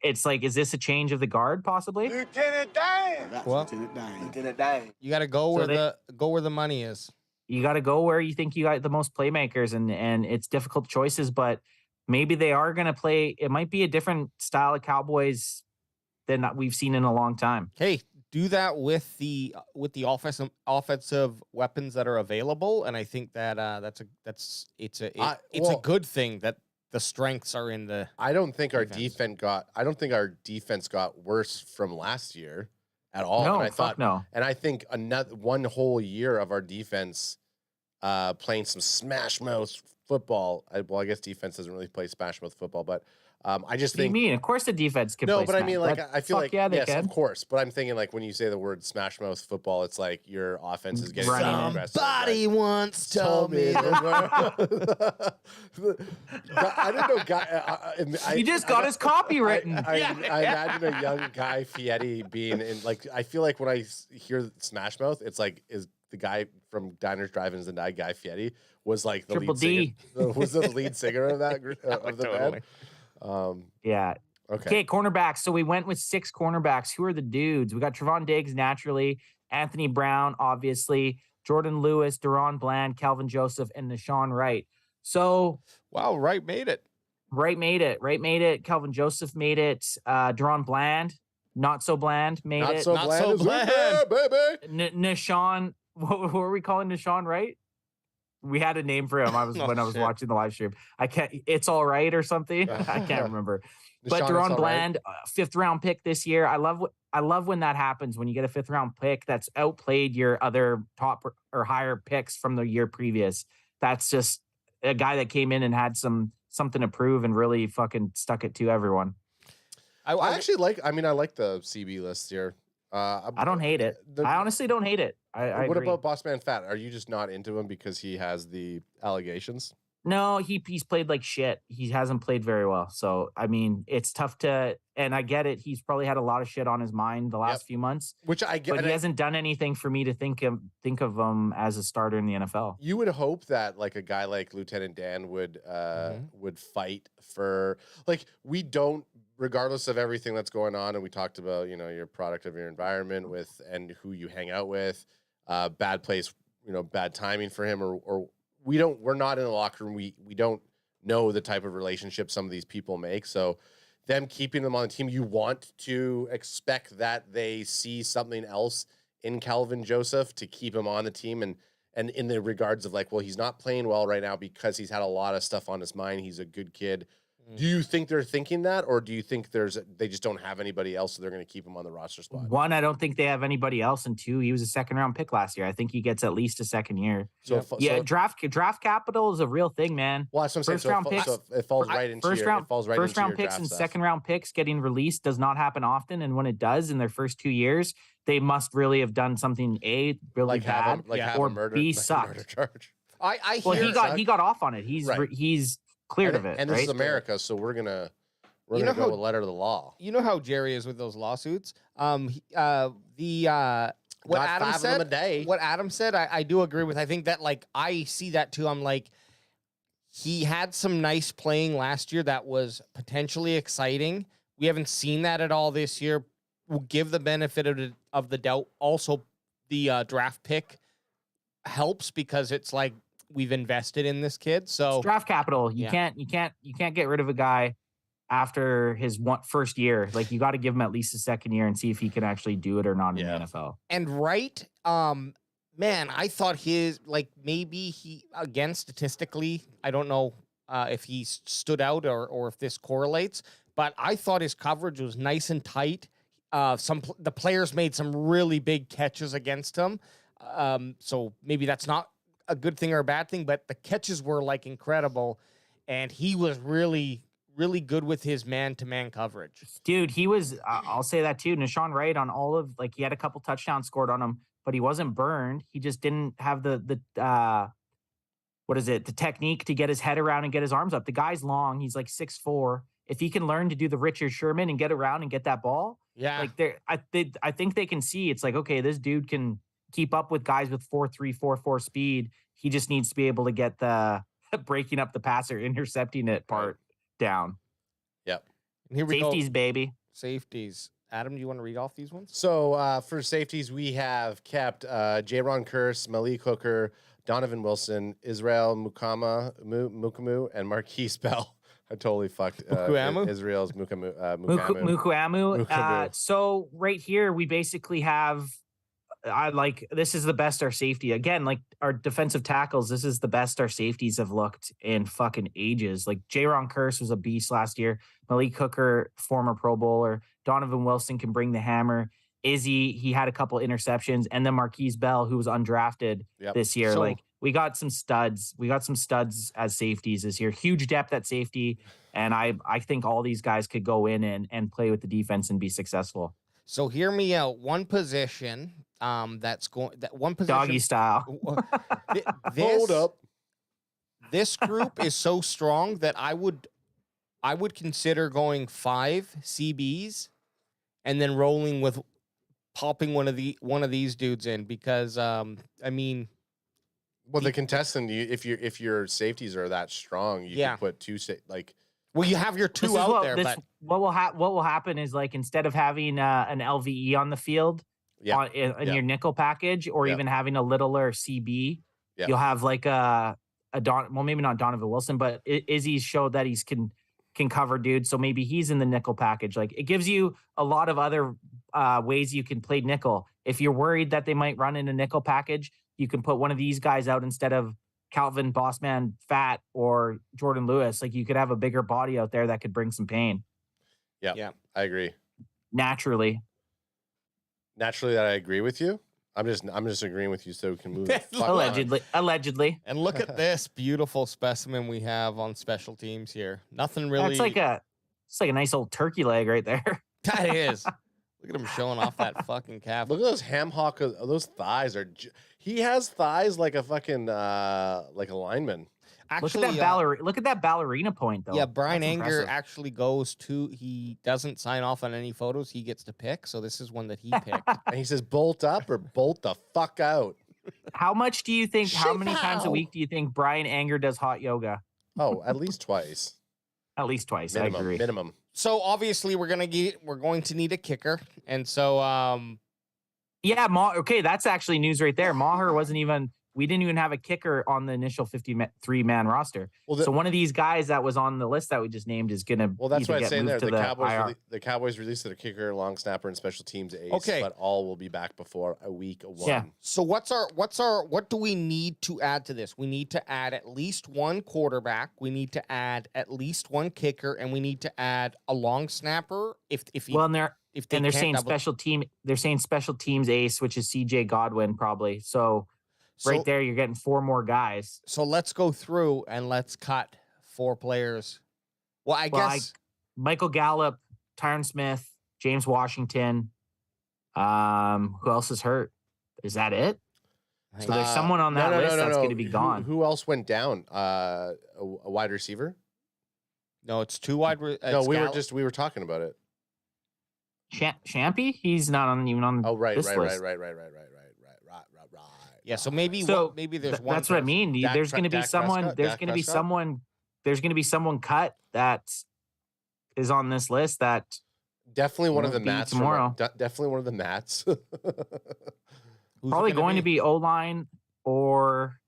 it's like, is this a change of the guard possibly? Lieutenant Dan. Well, Lieutenant Dan. Lieutenant Dan. you got to go where the money is. You got to go where you think you got the most playmakers, and it's difficult choices, but maybe they are going to play. It might be a different style of Cowboys than we've seen in a long time. Hey, do that with the offensive weapons that are available, and I think that it's a good thing that the strengths are in the. I don't think our defense. defense got worse from last year at all. No, and I fuck thought no. And I think one whole year of our defense playing some smash mouth football. I guess defense doesn't really play smash mouth football, but I just What do you think mean? Of course, the defense can. no, play but I smash. mean, like, I feel Fuck like yeah, they yes, can. of course. But I'm thinking like when you say the word smash mouth football, it's like your offense is getting Running more in. aggressive, Somebody right? once told me. I didn't know guy. He just got his copy written. I imagine a young Guy Fieri being in like. I feel like when I hear Smash Mouth, it's like is the guy from Diners, Drive-ins, and Die, Guy Fieri, was like the Triple lead D. singer. Was the lead singer of that group of the band. Yeah. Okay, cornerbacks. So we went with 6 cornerbacks. Who are the dudes? We got Trevon Diggs, naturally. Anthony Brown, obviously. Jordan Lewis, Deron Bland, Calvin Joseph, and Nashawn Wright. So Wow, Wright made it. Wright made it. Calvin Joseph made it. Deron Bland, not so bland, made Not it. so Not bland, so is it bland. there, baby. Nashawn, what were we calling Nashawn Wright? We had a name for him. When I was shit. watching the live stream. I can't. It's all right or something. I can't remember. But Deshaun, it's Deron all Bland, 5th round pick this year. I love when that happens, when you get a 5th round pick that's outplayed your other top or higher picks from the year previous. That's just a guy that came in and had something to prove and really fucking stuck it to everyone. I actually like. I mean, I like the CB list here. I don't hate it. I honestly don't hate it. I what agree. about Boss Man Fat? Are you just not into him because he has the allegations? No, he's played like shit. He hasn't played very well. So, I mean, it's tough to, and I get it. He's probably had a lot of shit on his mind the last few months, Which I get. but he hasn't done anything for me to think of him as a starter in the NFL. You would hope that like a guy like Lieutenant Dan would fight for, like, we don't, regardless of everything that's going on, and we talked about, you know, your product of your environment with and who you hang out with, bad place, you know, bad timing for him, or we're not in the locker room. We don't know the type of relationship some of these people make. So them keeping them on the team, you want to expect that they see something else in Calvin Joseph to keep him on the team. And in the regards of like, well, he's not playing well right now because he's had a lot of stuff on his mind. He's a good kid. Do you think they're thinking that, or do you think they just don't have anybody else, so they're going to keep him on the roster spot? 1, I don't think they have anybody else, and 2, he was a 2nd round pick last year. I think he gets at least a 2nd year. So Draft capital is a real thing, man. well, that's what I'm saying. So it falls right into first your round your picks draft and stuff. 2nd round picks getting released does not happen often, and when it does in their first 2 years, they must really have done something really like bad, have or a murder, B like a sucked. murder charge. I Well, hear he got off on it. He's cleared of it. And this right? is America, so we're gonna know go how- with letter of the law. you know how Jerry is with those lawsuits. What Got Adam 5 of said, them a day. what Adam said, I do agree with. I think that, like, I see that too. I'm like, he had some nice playing last year that was potentially exciting. We haven't seen that at all this year. We'll give the benefit of the doubt. Also, the draft pick helps because it's like we've invested in this kid. So It's draft capital. You Yeah. can't get rid of a guy after his first year. Like, you got to give him at least a 2nd year and see if he can actually do it or not in the NFL. And Wright, man, I thought his, like, maybe he, again, statistically, I don't know if he stood out or if this correlates, but I thought his coverage was nice and tight. The players made some really big catches against him. So maybe that's not a good thing or a bad thing, but the catches were, like, incredible. And he was really, really good with his man-to-man coverage. Dude, he was, I'll say that too. Nashawn Wright on all of, like, he had a couple touchdowns scored on him, but he wasn't burned. He just didn't have the technique to get his head around and get his arms up. The guy's long. He's like 6'4". If he can learn to do the Richard Sherman and get around and get that ball, Yeah. like I think they can see it's like, okay, this dude can keep up with guys with 4.3, 4.4 speed. He just needs to be able to get the breaking up the passer, intercepting it part down. Yep. And here we Safeties, go. baby. Safeties. Adam, do you want to read off these ones? So for safeties, we have kept J-Ron Curse, Malik Hooker, Donovan Wilson, Israel Mukamu, and Marquise Bell. I totally fucked Mukuamu? Israel's Mukamu. Mukuamu. So right here, we basically have, this is the best our safety. Again, like our defensive tackles, this is the best our safeties have looked in fucking ages. Like J-Ron Curse was a beast last year. Malik Hooker, former Pro Bowler. Donovan Wilson can bring the hammer. Izzy, he had a couple interceptions. And then Marquise Bell, who was undrafted this year. So- like we got some studs. We got some studs as safeties this year. Huge depth at safety, and I think all these guys could go in and play with the defense and be successful. So hear me out. One position that's going that one position Doggy style. Hold up. This group is so strong that I would consider going 5 CBs and then rolling with popping one of these dudes in because I mean, Well, the contestant, if your safeties are that strong, you can put two well, you have your 2 This is out there, but what will happen is like instead of having an LVE on the field in your nickel package or even having a littler CB, you'll have like a maybe not Donovan Wilson, but Izzy's showed that he's can cover dudes, so maybe he's in the nickel package. Like it gives you a lot of other ways you can play nickel. If you're worried that they might run in a nickel package, you can put one of these guys out instead of Calvin Bossman Fat or Jordan Lewis. Like you could have a bigger body out there that could bring some pain. Yeah, I agree. Naturally that I agree with you. I'm just agreeing with you so we can move. The fuck on. Allegedly. and look at this beautiful specimen we have on special teams here. Nothing really. It's like a nice old turkey leg right there. That is. Look at him showing off that fucking calf. Look at those ham hock. Those thighs are. He has thighs like a fucking like a lineman. Actually, look at that ballerina point though. Yeah, Brian That's Anger impressive. actually goes to. He doesn't sign off on any photos. He gets to pick. So this is one that he picked. And he says, "Bolt up or bolt the fuck out." How much do you think? How many times a Shit-pow. week do you think Brian Anger does hot yoga? Oh, at least twice. At least twice. Minimum. I agree. Minimum. So obviously we're going to need a kicker, and so Yeah, okay, that's actually news right there. Maher we didn't even have a kicker on the initial 53-man roster. Well, So one of these guys that was on the list that we just named is going to Well, that's what I'm saying there. to The Cowboys released their kicker, long snapper, and special teams ace. Okay. But all will be back before a week one. Yeah. so what do we need to add to this? We need to add at least one quarterback. We need to add at least one kicker, and we need to add a long snapper. They're saying special teams ace, which is CJ Godwin probably. So right there, you're getting 4 more guys. So let's go through and let's cut 4 players. Well, I guess Michael Gallup, Tyron Smith, James Washington. Who else is hurt? Is that it? So there's someone on that list that's going to be gone. Who else went down? A wide receiver? no, it's 2 wide. No, we were talking about it. Champy? He's not even on. Oh, right. this list. Yeah, so maybe So maybe there's one. That's what I mean. There's going to be Dak someone. Prescott? There's Dak going to be Prescott? someone. There's going to be someone cut that is on this list that Definitely one of the Won't be mats tomorrow. Definitely one of the mats. Who's probably it going to be O-line or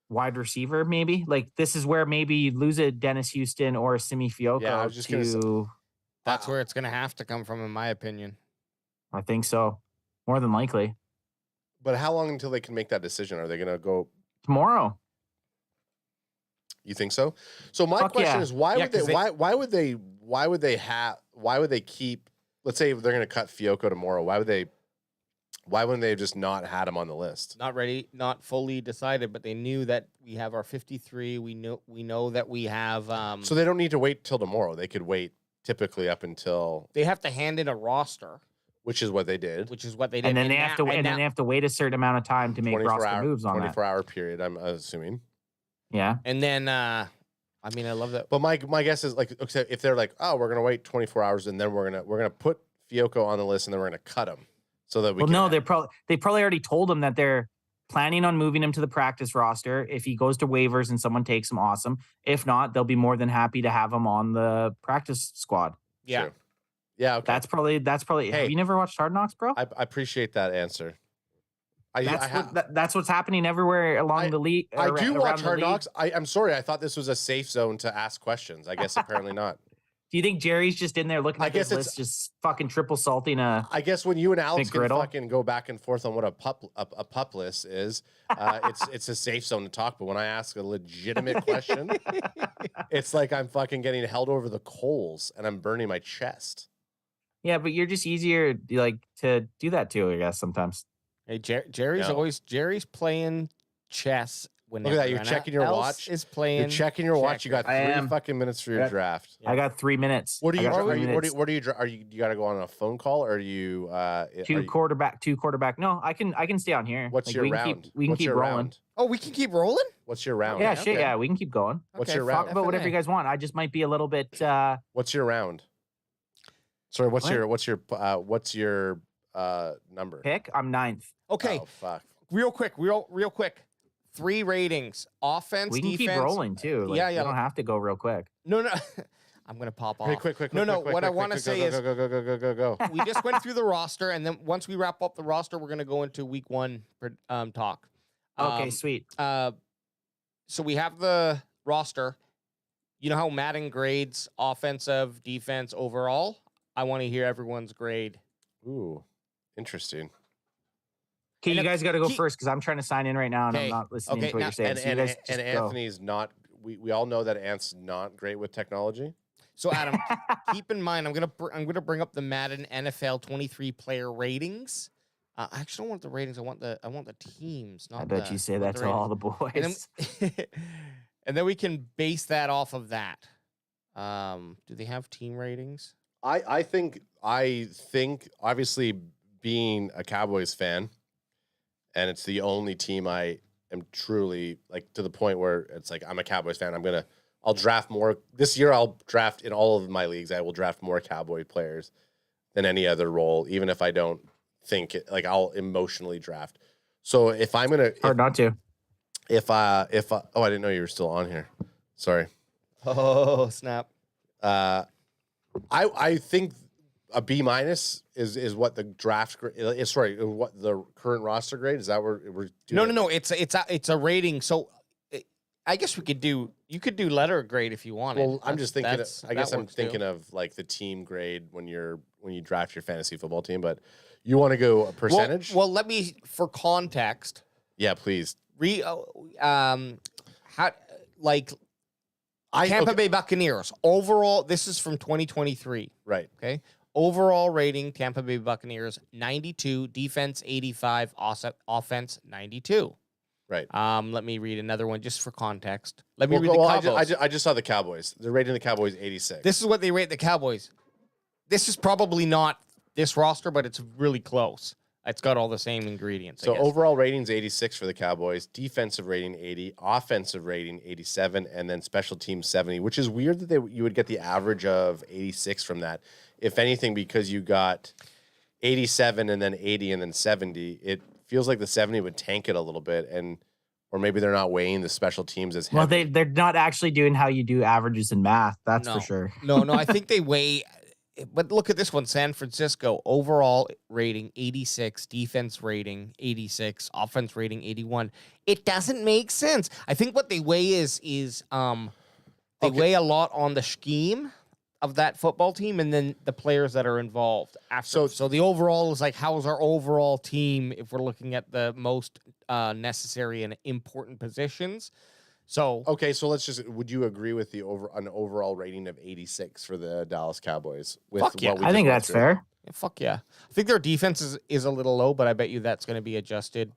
wide receiver. Maybe like this is where maybe you lose a Dennis Houston or a Simi Fioco. Yeah, I was just gonna say- That's where it's going to have to come from, in my opinion. I think so. More than likely But how long until they can make that decision? Are they going to go? tomorrow. You think so? So my Fuck question yeah. is, why Yeah, would they? 'cause they- Why would they keep? Let's say they're going to cut Fioco tomorrow. Why wouldn't they have just not had him on the list? Not ready, not fully decided, but they knew that we have our 53. We know that we have. So they don't need to wait till tomorrow. They could wait typically up until, they have to hand in a roster, which is what they did. which is what they did. And then they have to and then they have to wait a certain amount of time to make 24 roster hour, moves on that. 24-hour period. I'm assuming. Yeah. And then, I mean, I love that. But my guess is like, okay, if they're like, oh, we're gonna wait 24 hours and then we're gonna put Fioco on the list and then we're gonna cut him so that we. Well, can no, they probably already told him that they're planning on moving him to the practice roster. If he goes to waivers and someone takes him, awesome. If not, they'll be more than happy to have him on the practice squad. Yeah. Sure. Yeah. Okay. That's probably. Hey. Have you never watched Hard Knocks, bro? I appreciate that answer. That's what's happening everywhere along the league. I do around watch the Hard league. Knocks. I'm sorry. I thought this was a safe zone to ask questions. I guess apparently not. Do you think Jerry's just in there looking I at this guess it's- list, just fucking triple salting a? I guess when you and Alex can McGriddle? fucking go back and forth on what a pup list is, it's a safe zone to talk. But when I ask a legitimate question, it's like I'm fucking getting held over the coals and I'm burning my chest. Yeah, but you're just easier like to do that too, I guess sometimes. Hey, Jerry's No. Jerry's playing chess. Look at that, you're checking your watch. Is playing. You're checking your watch. You got I 3 am. fucking minutes for your draft. I got 3 minutes. What do I you? got Are 3 you? minutes. What do you? Are you? You got to go on a phone call, or are you? Two quarterback. No, I can stay on here. What's your we can round? We can What's keep your rolling. round? Oh, we can keep rolling. What's your round? Yeah, Okay, shit. okay. Yeah, we can keep going. What's Okay, your fuck round? Talk about whatever you guys want. I just might be a little bit. What's your round? Sorry, what's What? your number? Pick. I'm 9th. Okay, Oh, fuck. real quick. 3 ratings: offense, We can defense. keep rolling too. Like, yeah. You don't have to go real quick. No. I'm gonna pop off. Okay, quick. No. quick, What I quick, want to quick, say go, is, go. we just went through the roster, and then once we wrap up the roster, we're gonna go into week 1 talk. Okay, sweet. So we have the roster. You know how Madden grades offensive, defense, overall? I want to hear everyone's grade. Ooh, interesting. Okay, and you if- guys got to go keep- first because I'm trying to sign in right now and Okay, I'm not listening okay, to what now- you're saying. And So you guys just go. Anthony's not. We all know that Ant's not great with technology. So Adam, keep in mind, I'm gonna bring up the Madden NFL 23 player ratings. I actually don't want the ratings. I want the teams. Not I bet the- you say I want that the to all ratings. the boys. And then, and then we can base that off of that. Do they have team ratings? I think obviously being a Cowboys fan, and it's the only team I am truly like to the point where it's like I'm a Cowboys fan. I'll draft more this year. I'll draft in all of my leagues. I will draft more Cowboy players than any other role, even if I don't think it, like I'll emotionally draft. So if I'm gonna Hard not to. I didn't know you were still on here. Sorry. Oh snap! I think a B minus is what the draft grade. Sorry, what the current roster grade is. That we're doing? No. It's a rating. So I guess you could do letter grade if you wanted. Well, I'm just thinking. I guess I'm works thinking too. of like the team grade when you draft your fantasy football team. But you want to go a percentage? Well, let me for context. Yeah, please. Tampa Bay Buccaneers overall. This is from 2023. Right. Okay. Overall rating: Tampa Bay Buccaneers 92, defense 85, offense 92. Right. Let me read another one just for context. Let me Well, read the well, Cowboys. I just saw the Cowboys. They're rating the Cowboys 86. This is what they rate the Cowboys. This is probably not this roster, but it's really close. It's got all the same ingredients. I So guess. overall ratings 86 for the Cowboys, defensive rating 80, offensive rating 87, and then special teams 70, which is weird that you would get the average of 86 from that. If anything, because you got 87 and then 80 and then 70, it feels like the 70 would tank it a little bit, or maybe they're not weighing the special teams as heavy. Well, they're not actually doing how you do averages in math. That's for sure. No, I think they weigh. But look at this one: San Francisco overall rating 86, defense rating 86, offense rating 81. It doesn't make sense. I think what they weigh is they weigh a lot on the scheme of that football team and then the players that are involved. So the overall is like, how's our overall team if we're looking at the most necessary and important positions? So okay, so would you agree with an overall rating of 86 for the Dallas Cowboys? Fuck yeah. I think that's fair. yeah, fuck yeah. I think their defense is a little low, but I bet you that's going to be adjusted.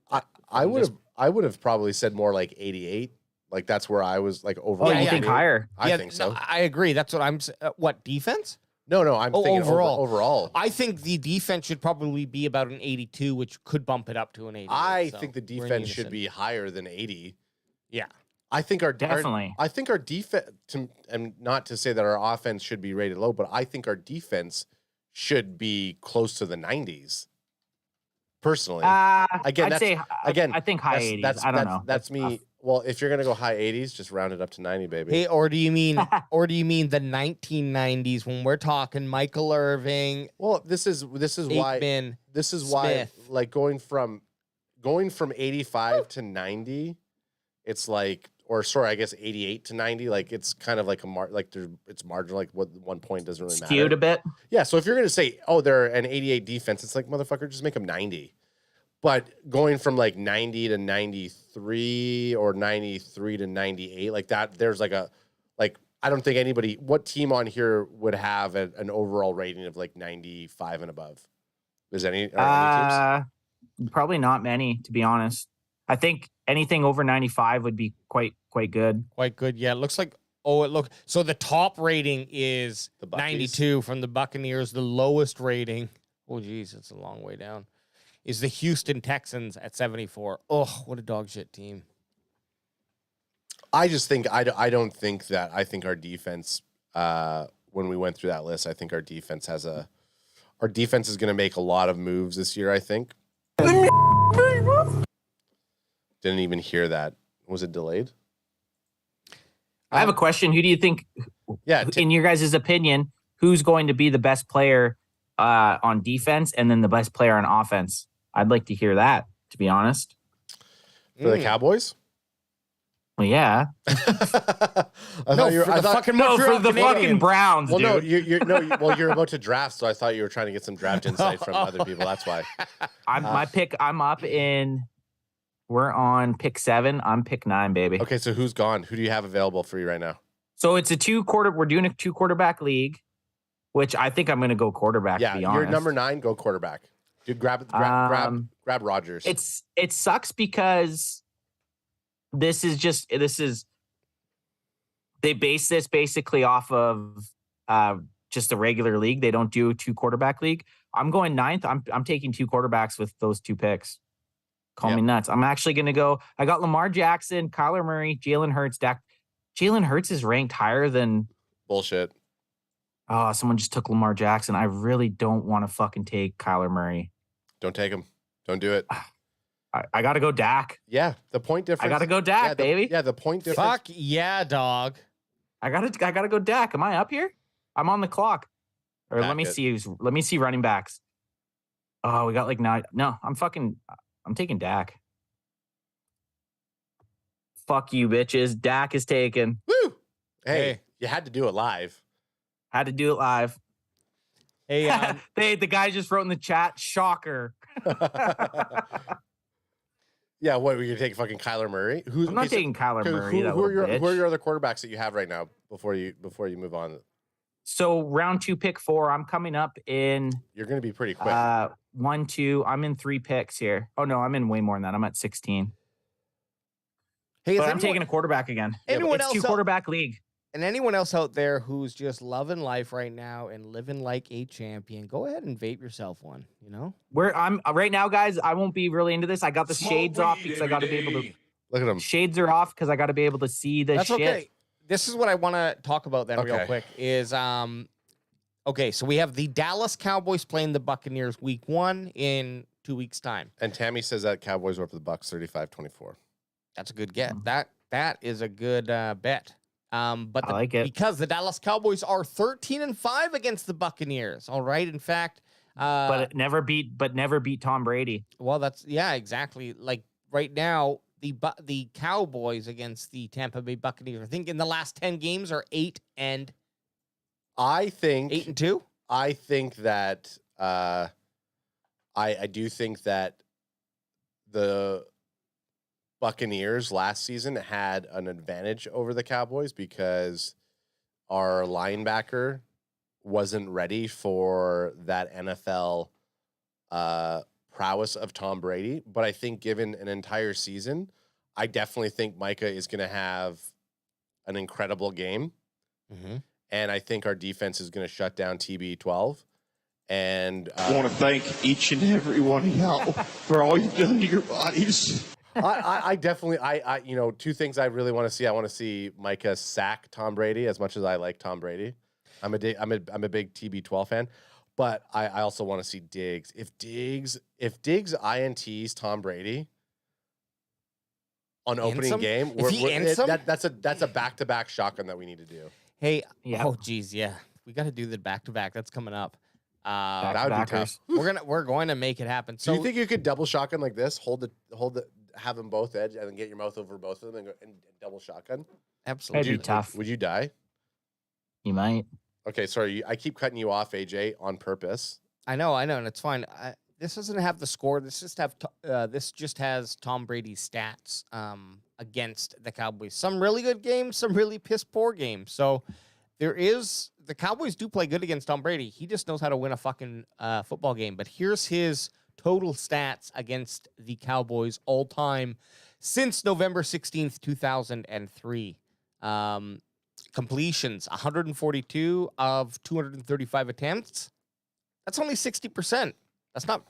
I would have probably said more like 88. Like that's where I was like overall. Oh, you think higher? I think so. No, I agree. That's what I'm. What defense? No, I'm thinking overall. Overall, I think the defense should probably be about an 82, which could bump it up to an 80. I think the defense should be higher than 80. Yeah. I think Definitely. I think our defense, and not to say that our offense should be rated low, but I think our defense should be close to the 90s. Personally, I'd say I think high 80s. I don't know. That's me. tough. Well, if you're gonna go high 80s, just round it up to 90, baby. Hey, or do you mean the 1990s when we're talking Michael Irving? Well, this is why Aikman, why Smith. like going from 85 to 90, it's like, or sorry, I guess 88 to 90, like it's kind of like it's marginal, like what 1 point doesn't really matter. Skewed a bit. Yeah, so if you're gonna say, oh, they're an 88 defense, it's like, motherfucker, just make them 90. But going from like 90 to 93 or 93 to 98, like that, there's like I don't think what team on here would have an overall rating of like 95 and above? Are any teams? Probably not many, to be honest. I think anything over 95 would be quite good. Quite good. Yeah, it looks like. Oh, so the top rating is The Buckies. 92 from the Buccaneers. The lowest rating, oh geez, it's a long way down, is the Houston Texans at 74. Oh, what a dog shit team. I just think I don't think that. I think our defense. When we went through that list, I think our defense is going to make a lot of moves this year. I think. Didn't even hear that. Was it delayed? I have a question. Who do you think, Yeah, in your guys' opinion, who's going to be the best player on defense and then the best player on offense? I'd like to hear that, to be honest. for the Cowboys. Well, yeah. I thought you were. I thought, fucking No, Montreal for the Canadiens. fucking Browns, well, no, dude. you're about to draft, so I thought you were trying to get some draft insight from other people. That's why. I'm up in. We're on pick 7. I'm pick 9, baby. Okay, so who's gone? Who do you have available for you right now? So it's we're doing a 2-quarterback league, which I think I'm going to go quarterback. Yeah, to be you're honest. number 9. Go quarterback. Dude, grab Rodgers. It sucks because this is they base this basically off of just a regular league. They don't do a 2-quarterback league. I'm going 9th. I'm taking 2 quarterbacks with those 2 picks. Call me nuts. I'm actually going to go. I got Lamar Jackson, Kyler Murray, Jalen Hurts, Dak. Jalen Hurts is ranked higher than. Bullshit. Oh, someone just took Lamar Jackson. I really don't want to fucking take Kyler Murray. Don't take him. Don't do it. I got to go Dak. Yeah, the point difference. I got to go Dak, baby. The point difference. Fuck yeah, dog. I gotta go Dak. Am I up here? I'm on the clock. Or Dak let me it. see. Let me see running backs. Oh, we got like 9. No, I'm taking Dak. Fuck you, bitches. Dak is taken. Woo! Hey, Hey. you had to do it live. Had to do it live. Hey, The guy just wrote in the chat, shocker. Yeah, what, were you taking fucking Kyler Murray? I'm not taking Kyler Murray. Who are your other quarterbacks that you have right now before you move on? So round 2, pick 4. I'm coming up in You're going to be pretty quick. 1, 2. I'm in 3 picks here. Oh no, I'm in way more than that. I'm at 16. hey, But I'm taking a quarterback again. anyone It's else 2-quarterback league. And anyone else out there who's just loving life right now and living like a champion, go ahead and vape yourself one, you know? Where I'm right now, guys, I won't be really into this. I got the shades off because I got to be able to. Look at him. Shades are off because I got to be able to see the That's shit. okay. This is what I want to talk about then real Okay. quick is okay, so we have the Dallas Cowboys playing the Buccaneers week 1 in 2 weeks time. And Tammy says that Cowboys were up to the Bucks 35-24. That's a good get. That is a good bet. But I like it. because the Dallas Cowboys are 13-5 against the Buccaneers. All right. In fact, But it never beat Tom Brady. well, that's exactly. Like right now, the Cowboys against the Tampa Bay Buccaneers, I think in the last 10 games are 8-2. I think that I do think that the Buccaneers last season had an advantage over the Cowboys because our linebacker wasn't ready for that NFL prowess of Tom Brady. But I think given an entire season, I definitely think Micah is going to have an incredible game. Mm-hmm. And I think our defense is going to shut down TB12. And I want to thank each and every one of y'all for all you've done to your bodies. I definitely, two things I really want to see. I want to see Micah sack Tom Brady as much as I like Tom Brady. I'm a big TB12 fan, but I also want to see Diggs. If Diggs INTs Tom Brady on opening game, that's a back-to-back shotgun that we need to do. Hey, Yeah. oh geez, yeah, we got to do the back-to-back. That's coming up. That would be tough. We're going to make it happen. So Do you think you could double shotgun like this? Have them both edge, and then get your mouth over both of them and double shotgun? absolutely. It'd be tough. Would you die? You might. Okay, sorry. I keep cutting you off, AJ, on purpose. I know, and it's fine. This doesn't have the score. This just has Tom Brady's stats against the Cowboys. Some really good games, some really piss poor games. So the Cowboys do play good against Tom Brady. He just knows how to win a fucking football game. But here's his total stats against the Cowboys all time since November 16th, 2003. Completions, 142 of 235 attempts. That's only 60%. That's not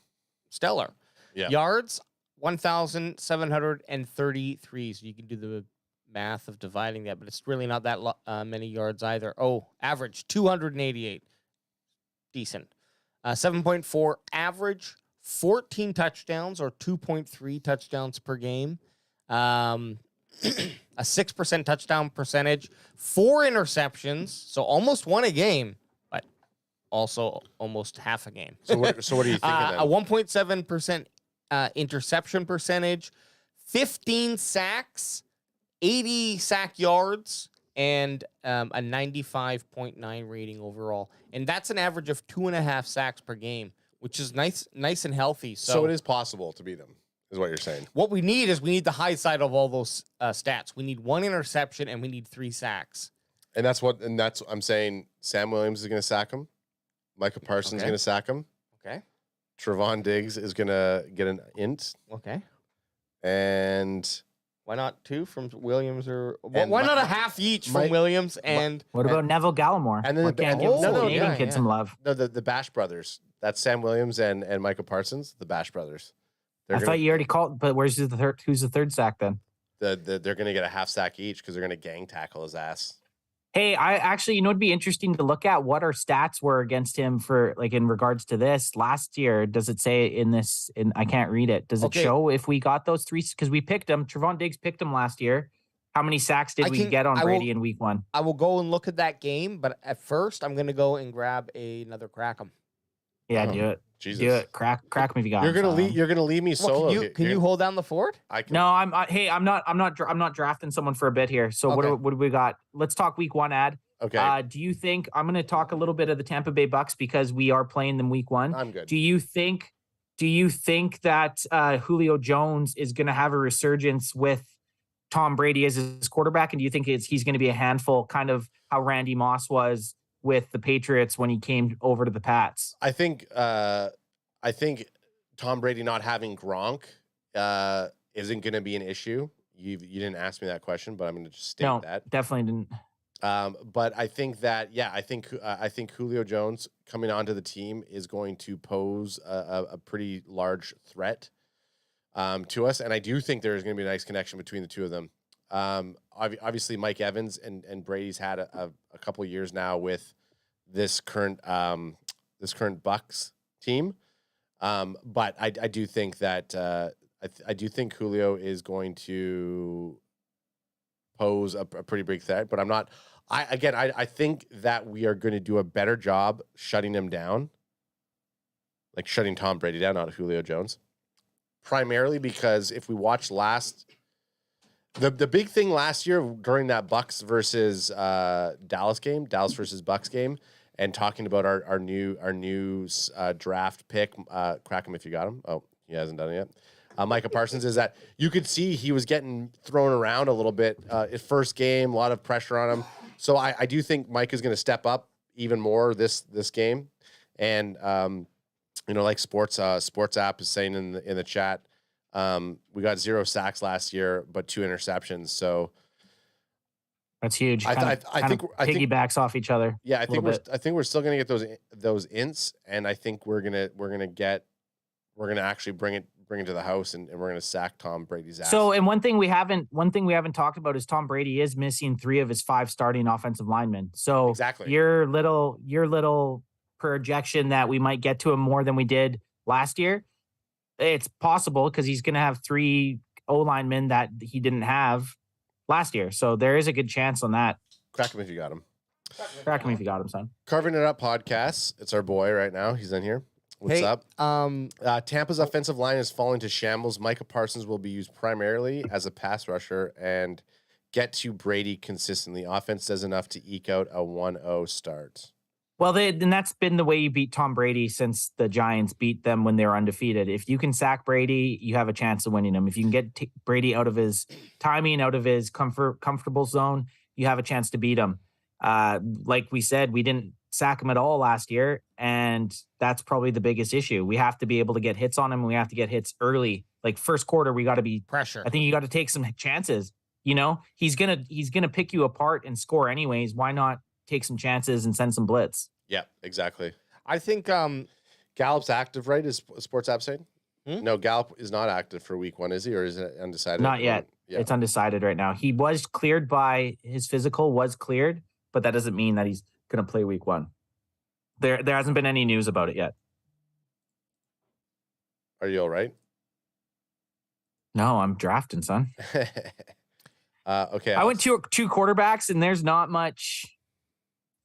stellar. Yeah. Yards, 1,733. So you can do the math of dividing that, but it's really not that many yards either. Oh, average, 288. Decent. 7.4 average, 14 touchdowns or 2.3 touchdowns per game. A 6% touchdown percentage, 4 interceptions, so almost won a game, but also almost half a game. So what are you thinking then? A 1.7% interception percentage, 15 sacks, 80 sack yards, and a 95.9 rating overall. And that's an average of 2.5 sacks per game, which is nice and healthy. So it is possible to beat them, is what you're saying. What we need is we need the high side of all those stats. We need 1 interception and we need 3 sacks. And that's I'm saying Sam Williams is going to sack him. Micah Parsons is going to sack him. Okay. Trevon Diggs is going to get an int. Okay. And why not 2 from Williams or And why not a half each from Williams and What about Neville Gallimore? and then We can't give some Canadian kids yeah. some love. no, the Bash brothers. That's Sam Williams and Micah Parsons, the Bash brothers. I thought you already called, but where's the third? Who's the third sack then? they're going to get a half sack each because they're going to gang tackle his ass. Hey, I actually, it'd be interesting to look at what our stats were against him for, like, in regards to this last year. Does it say I can't read it. Does it show if we got those 3? Because we picked him. Trevon Diggs picked him last year. How many sacks did we get on Brady in week 1? I will go and look at that game, but at first I'm going to go and grab another Crackem. Yeah, do it. Jesus. Do it. Crack me if you got You're him, gonna leave. Sam. You're gonna leave me solo. Can you hold down the fort? I can. No, I'm not drafting someone for a bit here. So Okay. what do we got? Let's talk week 1 ad. Okay. Do you think I'm going to talk a little bit of the Tampa Bay Bucks because we are playing them week 1? I'm good. Do you think that Julio Jones is going to have a resurgence with Tom Brady as his quarterback? And do you think he's going to be a handful, kind of how Randy Moss was with the Patriots when he came over to the Pats? I think Tom Brady not having Gronk isn't going to be an issue. You didn't ask me that question, but I'm going to just state that. Definitely didn't. But I think that, I think Julio Jones coming onto the team is going to pose a pretty large threat to us. And I do think there's going to be a nice connection between the two of them. Obviously, Mike Evans and Brady's had a couple years now with this current Bucks team. But I do think that I do think Julio is going to pose a pretty big threat. But I'm not. I think that we are going to do a better job shutting him down, like shutting Tom Brady down, not Julio Jones. Primarily because if we watch the big thing last year during that Bucks versus Dallas versus Bucks game, and talking about our new draft pick, crack him if you got him. Oh, he hasn't done it yet. Micah Parsons, is that you could see he was getting thrown around a little bit. His first game, a lot of pressure on him. So I do think Mike is going to step up even more this game. And like Sports App is saying in the chat, we got 0 sacks last year, but 2 interceptions. So that's huge. I think piggybacks off each other. Yeah, I think we're still going to get those ints, and I think we're gonna actually bring it to the house, and we're gonna sack Tom Brady's ass. So, and one thing we haven't talked about is Tom Brady is missing 3 of his 5 starting offensive linemen. So exactly your little projection that we might get to him more than we did last year, it's possible because he's gonna have 3 O linemen that he didn't have last year. So there is a good chance on that. Crack him if you got him. Crack him if you got him, son. Carving It Up podcast. It's our boy right now. He's in here. What's up? Tampa's offensive line is falling to shambles. Micah Parsons will be used primarily as a pass rusher and get to Brady consistently. Offense does enough to eke out a 1-0 start. Well, then that's been the way you beat Tom Brady since the Giants beat them when they were undefeated. If you can sack Brady, you have a chance of winning him. If you can get Brady out of his timing, out of his comfortable zone, you have a chance to beat him. Like we said, we didn't sack him at all last year, and that's probably the biggest issue. We have to be able to get hits on him. We have to get hits early. Like first quarter, we got to be Pressure. I think you got to take some chances. You know, he's gonna pick you apart and score anyways. Why not take some chances and send some blitz? Yeah, exactly. I think Gallup's active, right? Is Sports App saying? Hmm? No, Gallup is not active for week 1, is he? Or is it undecided? Not yet. Yeah. It's undecided right now. He was cleared by his physical was cleared, but that doesn't mean that he's going to play week 1. There hasn't been any news about it yet. Are you all right? No, I'm drafting, son. Okay. I went two quarterbacks, and there's not much.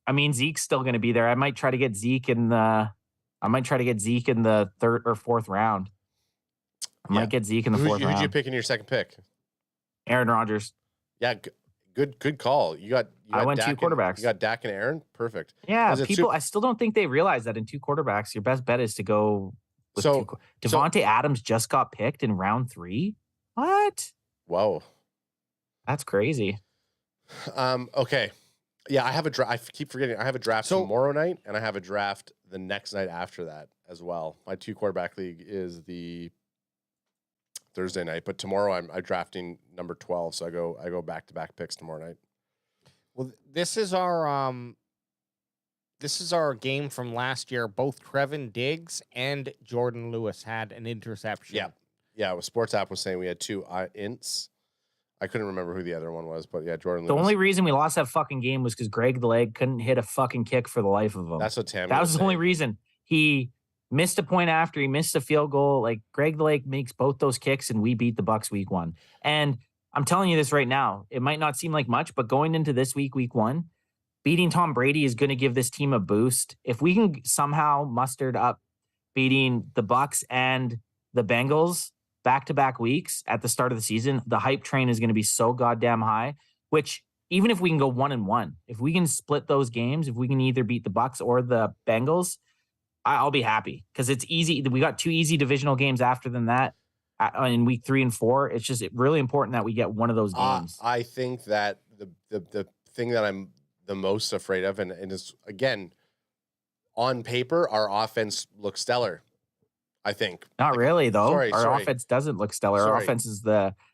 I mean, Zeke's still going to be there. I might try to get Zeke in the third or fourth round. I might get Zeke in the fourth round. Who'd you pick in your second pick? Aaron Rodgers. Yeah, good call. I went Dak two quarterbacks. You got Dak and Aaron? Perfect. Yeah, I still don't think they realize that in two quarterbacks, your best bet is to go with Devontae Adams just got picked in round 3. What? Whoa. That's crazy. Okay. Yeah, I have a draft. I keep forgetting. I have a draft tomorrow night, and I have a draft the next night after that as well. My 2 quarterback league is the Thursday night, but tomorrow I'm drafting number 12, so I go back-to-back picks tomorrow night. Well, this is our game from last year. Both Trevin Diggs and Jordan Lewis had an interception. Yeah. Sports App was saying we had 2 ints. I couldn't remember who the other one was, but yeah, Jordan Lewis. The only reason we lost that fucking game was because Greg the Leg couldn't hit a fucking kick for the life of him. That's what Tammy That was the saying. only reason. He missed a point after. He missed a field goal. Like, Greg the Leg makes both those kicks, and we beat the Bucs week 1. And I'm telling you this right now. It might not seem like much, but going into this week 1, beating Tom Brady is going to give this team a boost. If we can somehow muster up beating the Bucs and the Bengals back-to-back weeks at the start of the season, the hype train is going to be so goddamn high, which even if we can go 1-1, if we can split those games, if we can either beat the Bucs or the Bengals, I'll be happy because it's easy. We got 2 easy divisional games after than that in week 3 and 4. It's just really important that we get one of those games. I think that the thing that I'm the most afraid of, and is, again, on paper, our offense looks stellar. I think. Not really, though. Sorry. Our offense doesn't look stellar. Our offense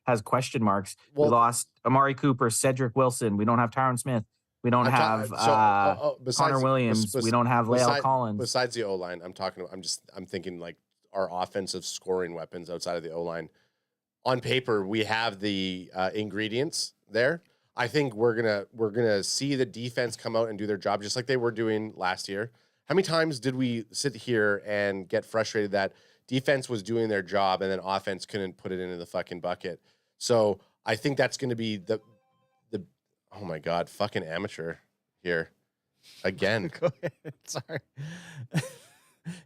has question marks. We lost Amari Cooper, Cedric Wilson. We don't have Tyron Smith. We don't have Connor Williams. We don't have Lael Collins. Besides the O-line, I'm thinking like our offensive scoring weapons outside of the O-line. On paper, we have the ingredients there. I think we're gonna see the defense come out and do their job just like they were doing last year. How many times did we sit here and get frustrated that defense was doing their job and then offense couldn't put it into the fucking bucket? So I think that's going to be the oh my God, fucking amateur here again. Go ahead. Sorry.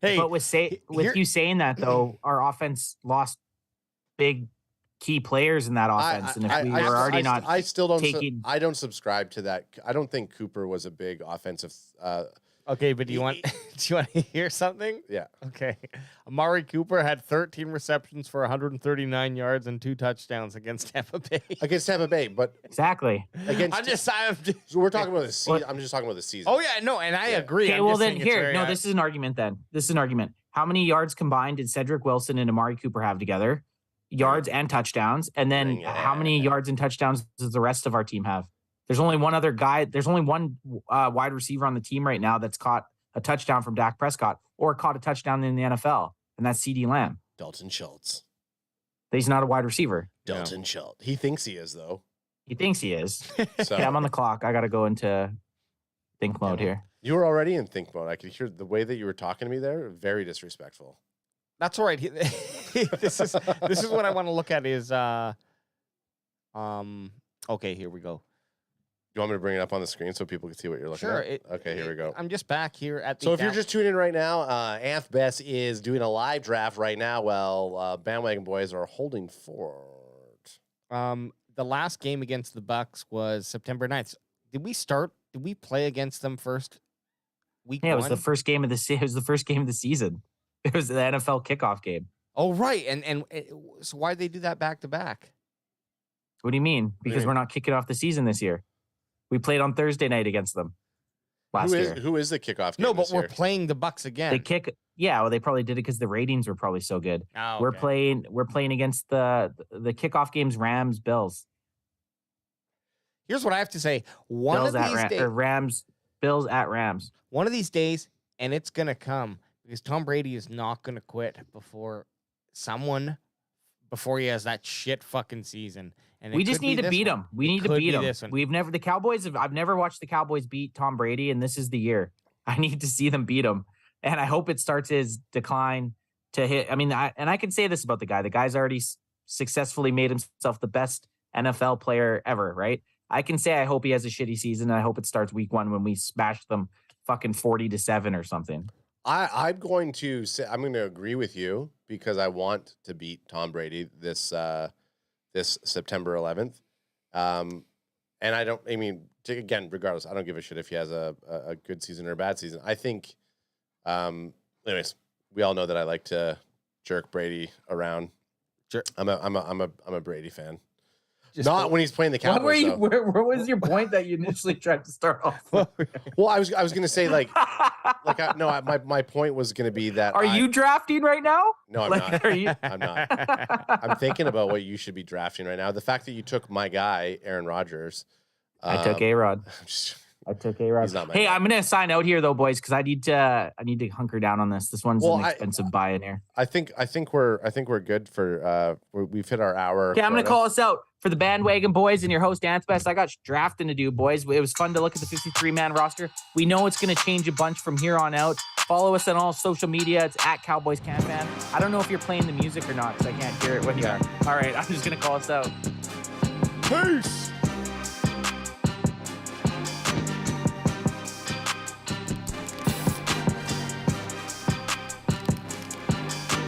Hey, but you saying that though, our offense lost big key players in that offense, and if we were already not, I still don't. taking, I don't subscribe to that. I don't think Cooper was a big offensive. Okay, but do you want to hear something? Yeah. Okay. Amari Cooper had 13 receptions for 139 yards and 2 touchdowns against Tampa Bay. Against Tampa Bay, but exactly. Against so we're talking about the season. I'm just talking about the season. Oh yeah, no, and I agree. Okay, well then here, no, this is an argument then. This is an argument. How many yards combined did Cedric Wilson and Amari Cooper have together? Yards and touchdowns. And then how many yards and touchdowns does the rest of our team have? There's only one other guy. There's only one wide receiver on the team right now that's caught a touchdown from Dak Prescott or caught a touchdown in the NFL, and that's CeeDee Lamb. Dalton Schultz. He's not a wide receiver. Dalton Schultz. He thinks he is, though. He thinks he is. So, yeah, I'm on the clock. I got to go into think mode here. You were already in think mode. I could hear the way that you were talking to me there. Very disrespectful. That's all right. This is what I want to look at is okay, here we go. You want me to bring it up on the screen so people can see what you're looking at? Okay, here we go. I'm just back here at the. So if you're just tuning in right now, Anth Best is doing a live draft right now while Bandwagon Boys are holding fort. The last game against the Bucs was September 9th. Did we play against them first week? Yeah, it was the first game of the season. It was the first game of the season. It was the NFL kickoff game. Oh, right. And so why'd they do that back to back? What do you mean? Because we're not kicking off the season this year. We played on Thursday night against them last year. Who is the kickoff game No, but this we're year? playing the Bucks again. They kick. Yeah, well, they probably did it because the ratings were probably so good. Oh, We're okay. playing against the kickoff games, Rams, Bills. Here's what I have to say. One Bills of at these days, Rams, Bills at Rams. one of these days, and it's gonna come because Tom Brady is not gonna quit before he has that shit fucking season. And We it just could be need to this beat one. them. We It need to could beat be them. this one. I've never watched the Cowboys beat Tom Brady, and this is the year. I need to see them beat him. And I hope it starts his decline to hit. I mean, I can say this about the guy. The guy's already successfully made himself the best NFL player ever, right? I can say I hope he has a shitty season. And I hope it starts week 1 when we smash them fucking 40-7 or something. I'm going to say I'm going to agree with you because I want to beat Tom Brady this September 11th. And again, regardless, I don't give a shit if he has a good season or a bad season. I think, anyways, we all know that I like to jerk Brady around. Sure. I'm a Brady fan. Just Not go- when he's playing the Cowboys. What were you? though. Where was your point that you initially tried to start off with? Well, I was going to say my point was going to be that. Are you drafting right now? No, I'm Like, not. are you? I'm not. I'm thinking about what you should be drafting right now. The fact that you took my guy, Aaron Rodgers. I took A-Rod. He's A-Rod. not my Hey, guy. I'm gonna sign out here though, boys, because I need to hunker down on this. This one's Well, an expensive buy-in here. I think we're good for we've hit our hour. Okay, I'm gonna quota. call us out for the bandwagon boys and your host Ants Best. I got drafting to do, boys. It was fun to look at the 53-man roster. We know it's gonna change a bunch from here on out. Follow us on all social media. It's at Cowboys CanFan. I don't know if you're playing the music or not because I can't hear it when you are. All right, I'm just gonna call us out. Peace.